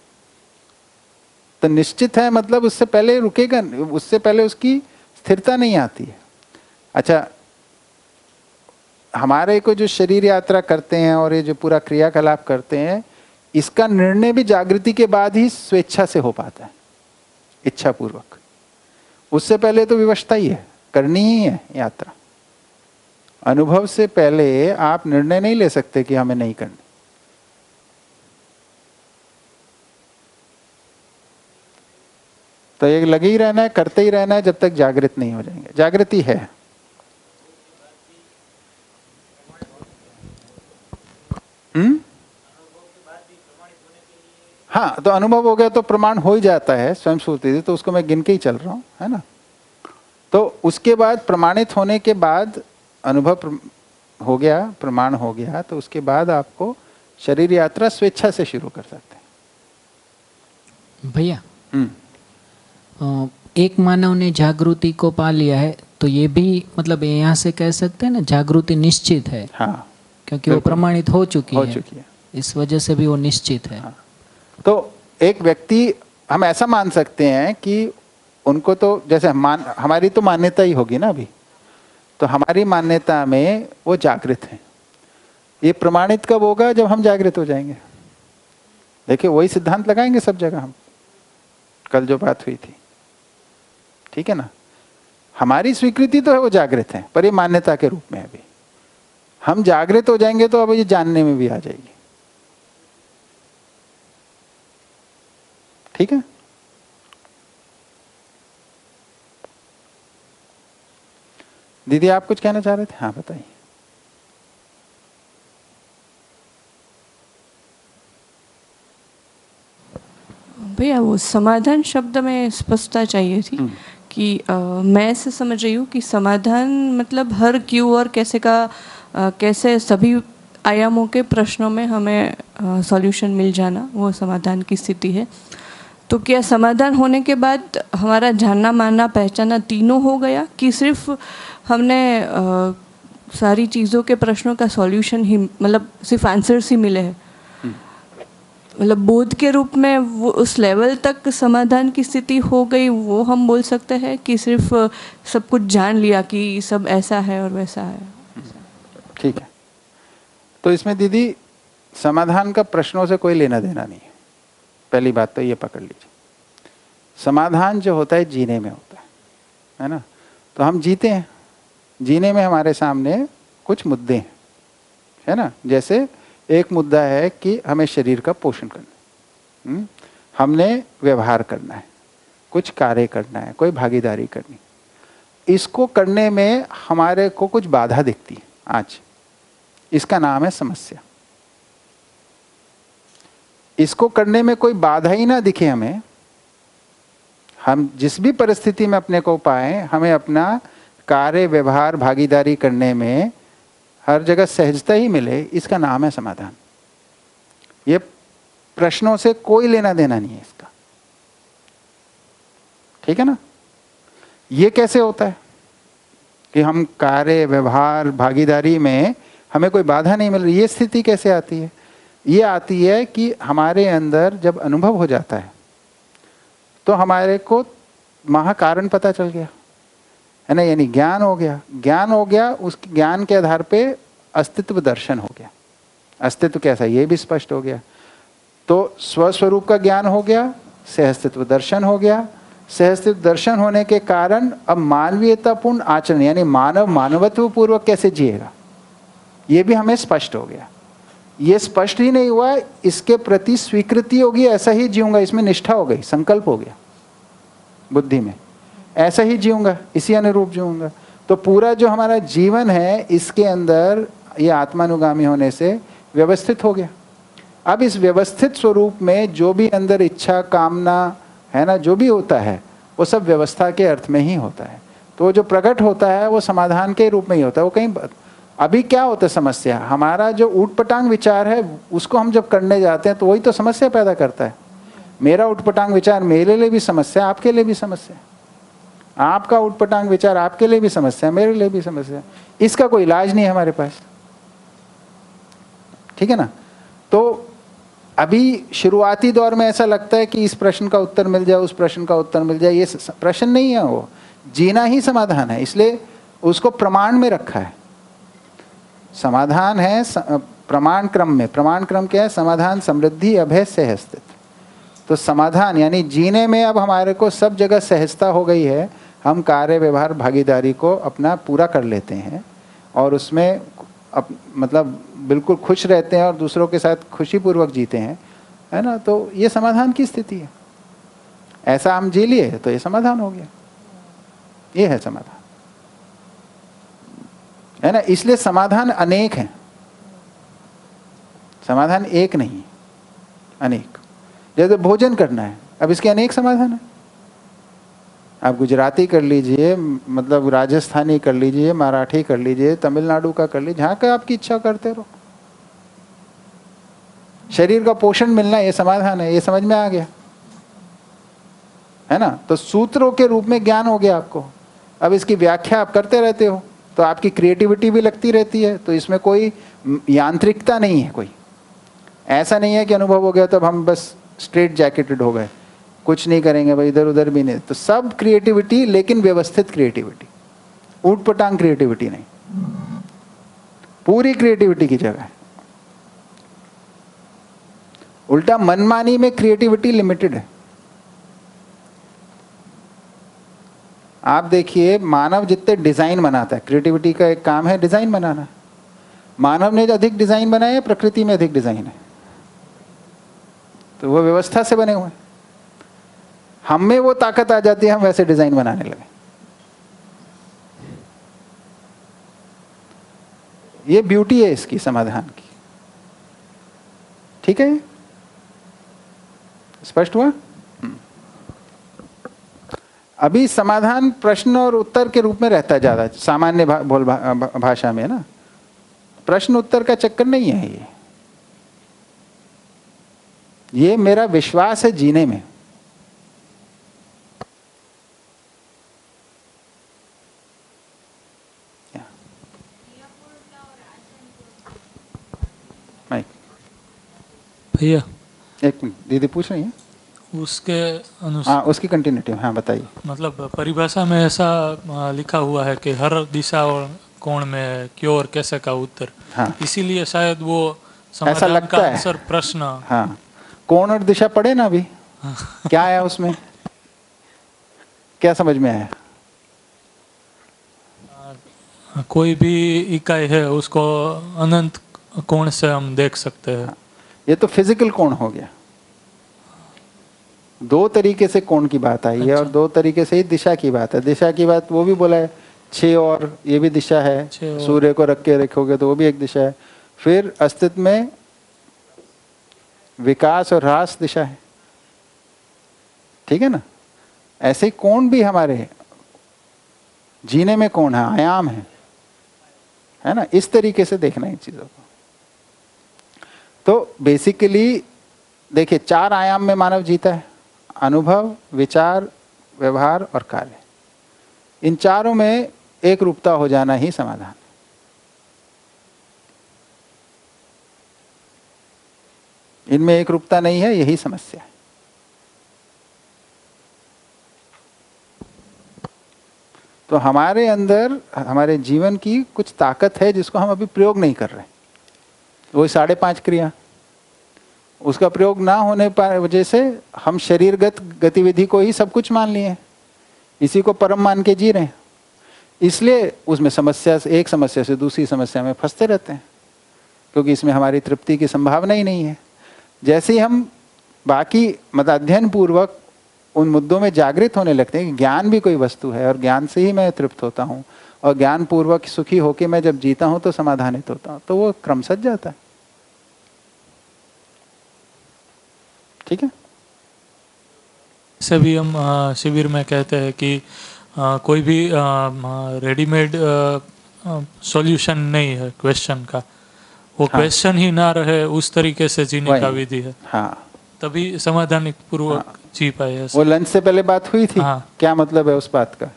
तो निश्चित है, मतलब उससे पहले रुकेगा, उससे पहले उसकी स्थिरता नहीं आती है। अच्छा, हमारे को जो शरीर यात्रा करते हैं और ये जो पूरा क्रियाकलाप करते हैं, इसका निर्णय भी जागृति के बाद ही स्वेच्छा से हो पाता है, इच्छा पूर्वक। उससे पहले तो विवशता ही है, करनी ही है यात्रा। अनुभव से पहले आप निर्णय नहीं ले सकते कि हमें नहीं करनी। तो ये लगे ही रहना है, करते ही रहना है जब तक जागृत नहीं हो जाएंगे। जागृति है। हाँ, तो अनुभव हो गया तो प्रमाण हो ही जाता है स्वयं स्फूर्ति से, तो उसको मैं गिन के ही चल रहा हूँ, है ना। तो उसके बाद प्रमाणित होने के बाद अनुभव हो गया, प्रमाण हो गया, तो उसके बाद आपको शरीर यात्रा स्वेच्छा से शुरू कर सकते हैं। भैया, एक मानव ने जागृति को पा लिया है, तो ये भी मतलब यहाँ से कह सकते हैं ना, जागृति निश्चित है। हाँ, क्योंकि वो प्रमाणित हो चुकी है, इस वजह से भी वो निश्चित है। हाँ। तो एक व्यक्ति, हम ऐसा मान सकते हैं कि उनको तो जैसे हमारी तो मान्यता ही होगी ना अभी, तो हमारी मान्यता में वो जागृत है। ये प्रमाणित कब होगा? जब हम जागृत हो जाएंगे। देखिए, वही सिद्धांत लगाएंगे सब जगह हम, कल जो बात हुई थी, ठीक है ना। हमारी स्वीकृति तो है वो जागृत है, पर ये मान्यता के रूप में अभी। हम जागृत हो जाएंगे तो अब ये जानने में भी आ जाएगी, ठीक है। दीदी आप कुछ कहना चाह रहे थे? हाँ बताइए। भैया, वो समाधान शब्द में स्पष्टता चाहिए थी कि मैं ऐसे समझ रही हूँ कि समाधान मतलब हर क्यों और कैसे का कैसे सभी आयामों के प्रश्नों में हमें सॉल्यूशन मिल जाना, वो समाधान की स्थिति है। तो क्या समाधान होने के बाद हमारा जानना, मानना, पहचाना तीनों हो गया, कि सिर्फ हमने सारी चीज़ों के प्रश्नों का सॉल्यूशन ही, मतलब सिर्फ आंसर्स ही मिले हैं? मतलब बोध के रूप में वो उस लेवल तक समाधान की स्थिति हो गई, वो हम बोल सकते हैं कि सिर्फ सब कुछ जान लिया कि सब ऐसा है और वैसा है? ठीक है। तो इसमें दीदी समाधान का प्रश्नों से कोई लेना देना नहीं है। पहली बात तो ये पकड़ लीजिए, समाधान जो होता है जीने में होता है ना। तो हम जीते हैं, जीने में हमारे सामने कुछ मुद्दे हैं, है ना। जैसे एक मुद्दा है कि हमें शरीर का पोषण करना, हमने व्यवहार करना है, कुछ कार्य करना है, कोई भागीदारी करनी, इसको करने में हमारे को कुछ बाधा दिखती है आज, इसका नाम है समस्या। इसको करने में कोई बाधा ही ना दिखे हमें, हम जिस भी परिस्थिति में अपने को पाए, हमें अपना कार्य व्यवहार भागीदारी करने में हर जगह सहजता ही मिले, इसका नाम है समाधान। ये प्रश्नों से कोई लेना देना नहीं है इसका, ठीक है ना। ये कैसे होता है कि हम कार्य व्यवहार भागीदारी में हमें कोई बाधा नहीं मिल रही, ये स्थिति कैसे आती है? ये आती है कि हमारे अंदर जब अनुभव हो जाता है तो हमारे को महाकारण पता चल गया, है ना, यानी ज्ञान हो गया। ज्ञान हो गया, उस ज्ञान के आधार पे अस्तित्व दर्शन हो गया। अस्तित्व कैसा, ये भी स्पष्ट हो गया। तो स्वस्वरूप का ज्ञान हो गया, सहअस्तित्व दर्शन हो गया। सहअस्तित्व दर्शन होने के कारण अब मानवीयतापूर्ण आचरण, यानी मानव मानवत्व पूर्वक कैसे जिएगा, ये भी हमें स्पष्ट हो गया। ये स्पष्ट ही नहीं हुआ, इसके प्रति स्वीकृति होगी, ऐसा ही जीऊंगा, इसमें निष्ठा हो गई, संकल्प हो गया बुद्धि में, ऐसा ही जीऊंगा, इसी अनुरूप जीऊंगा। तो पूरा जो हमारा जीवन है इसके अंदर ये आत्मानुगामी होने से व्यवस्थित हो गया। अब इस व्यवस्थित स्वरूप में जो भी अंदर इच्छा कामना है ना, जो भी होता है वो सब व्यवस्था के अर्थ में ही होता है। तो जो प्रकट होता है वो समाधान के रूप में ही होता है। वो कहीं अभी क्या होता है समस्या, हमारा जो ऊटपटांग विचार है उसको हम जब करने जाते हैं तो वही तो समस्या पैदा करता है। मेरा ऊटपटांग विचार मेरे लिए भी समस्या, आपके लिए भी समस्या, आपका ऊटपटांग विचार आपके लिए भी समस्या, मेरे लिए भी समस्या। इसका कोई इलाज नहीं है हमारे पास, ठीक है ना। तो अभी शुरुआती दौर में ऐसा लगता है कि इस प्रश्न का उत्तर मिल जाए, उस प्रश्न का उत्तर मिल जाए, ये प्रश्न नहीं है, वो जीना ही समाधान है। इसलिए उसको प्रमाण में रखा है। समाधान है प्रमाण क्रम में। प्रमाण क्रम क्या है? समाधान, समृद्धि, अभय, सहस्तित्व। तो समाधान यानी जीने में अब हमारे को सब जगह सहजता हो गई है, हम कार्य व्यवहार भागीदारी को अपना पूरा कर लेते हैं और उसमें मतलब बिल्कुल खुश रहते हैं और दूसरों के साथ खुशीपूर्वक जीते हैं, है ना। तो ये समाधान की स्थिति है। ऐसा हम जी लिए तो ये समाधान हो गया, ये है समाधान, है ना। इसलिए समाधान अनेक हैं, समाधान एक नहीं, अनेक। जैसे भोजन करना है, अब इसके अनेक समाधान है। आप गुजराती कर लीजिए, मतलब राजस्थानी कर लीजिए, मराठी कर लीजिए, तमिलनाडु का कर लीजिए, जहाँ का आपकी इच्छा करते रहो। शरीर का पोषण मिलना ये समाधान है, ये समझ में आ गया, है ना। तो सूत्रों के रूप में ज्ञान हो गया आपको। अब इसकी व्याख्या आप करते रहते हो तो आपकी क्रिएटिविटी भी लगती रहती है। तो इसमें कोई यांत्रिकता नहीं है, कोई ऐसा नहीं है कि अनुभव हो गया तो अब हम बस स्ट्रेट जैकेटेड हो गए, कुछ नहीं करेंगे भाई, इधर उधर भी नहीं। तो सब क्रिएटिविटी, लेकिन व्यवस्थित क्रिएटिविटी, ऊटपटांग क्रिएटिविटी नहीं, पूरी क्रिएटिविटी की जगह है। उल्टा मनमानी में क्रिएटिविटी लिमिटेड है। आप देखिए, मानव जितने डिजाइन बनाता है, क्रिएटिविटी का एक काम है डिजाइन बनाना। मानव ने अधिक डिजाइन बनाया है, प्रकृति में अधिक डिजाइन है, तो वो व्यवस्था से बने हुए हैं। हम में वो ताकत आ जाती है, हम वैसे डिजाइन बनाने लगे। ये ब्यूटी है इसकी, समाधान की, ठीक है। स्पष्ट हुआ? अभी समाधान प्रश्न और उत्तर के रूप में रहता है ज्यादा, सामान्य भाषा में, ना। प्रश्न उत्तर का चक्कर नहीं है ये मेरा विश्वास है जीने में। भैया एक मिनट, दीदी पूछ रही है उसके अनुसार। हाँ, उसकी कंटिन्यूटी। हाँ बताइए। मतलब परिभाषा में ऐसा लिखा हुआ है कि हर दिशा और कोण में क्यों और कैसे का उत्तर। हाँ, इसीलिए शायद वो ऐसा समाधान लगता का है। आंसर प्रश्न। हाँ, कोण और दिशा पढ़े ना अभी। क्या आया उसमें, क्या समझ में आया? कोई भी इकाई है उसको अनंत कोण से हम देख सकते हैं। ये तो फिजिकल कोण हो गया, दो तरीके से कोण की बात आई है और दो तरीके से ही दिशा की बात है। दिशा की बात वो भी बोला है 6 और ये भी दिशा है, सूर्य को रख के रखोगे तो वो भी एक दिशा है। फिर अस्तित्व में विकास और ह्रास दिशा है, ठीक है ना। ऐसे कोण भी हमारे जीने में कोण है, आयाम है ना। इस तरीके से देखना इन चीजों को। तो बेसिकली देखिए 4 आयाम में मानव जीता है, अनुभव, विचार, व्यवहार और कार्य। इन चारों में एक रूपता हो जाना ही समाधान है। इनमें एक रूपता नहीं है, यही समस्या है। तो हमारे अंदर हमारे जीवन की कुछ ताकत है जिसको हम अभी प्रयोग नहीं कर रहे। वो 5.5 क्रिया, उसका प्रयोग ना होने पर वजह से हम शरीरगत गतिविधि को ही सब कुछ मान लिए, इसी को परम मान के जी रहे हैं। इसलिए उसमें समस्या से एक समस्या से दूसरी समस्या में फंसते रहते हैं, क्योंकि इसमें हमारी तृप्ति की संभावना ही नहीं है। जैसे ही हम बाकी अध्ययन पूर्वक उन मुद्दों में जागृत होने लगते हैं कि ज्ञान भी कोई वस्तु है और ज्ञान से ही मैं तृप्त होता हूँ और ज्ञान पूर्वक सुखी होकर मैं जब जीता हूँ तो समाधानित होता हूँ, तो वो क्रम सज जाता है। ठीक है। सभी हम शिविर में कहते हैं कि कोई भी रेडीमेड सॉल्यूशन नहीं है क्वेश्चन का, वो क्वेश्चन ही ना रहे उस तरीके से जीने का विधि है। हाँ, तभी समाधान पूर्वक जी पाए। वो लंच से पहले बात हुई थी। क्या मतलब है उस बात का,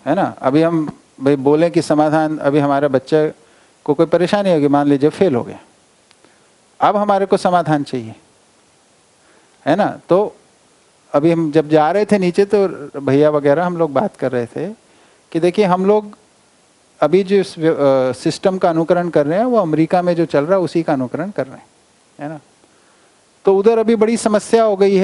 है ना। अभी हम भाई बोले कि समाधान, अभी हमारे बच्चे को कोई परेशानी होगी, मान लीजिए फेल हो गया, अब हमारे को समाधान चाहिए, है ना। तो अभी हम जब जा रहे थे नीचे तो भैया वगैरह हम लोग बात कर रहे थे कि देखिए हम लोग अभी जो सिस्टम का अनुकरण कर रहे हैं वो अमेरिका में जो चल रहा है उसी का अनुकरण कर रहे हैं, है ना। तो उधर अभी बड़ी समस्या हो गई है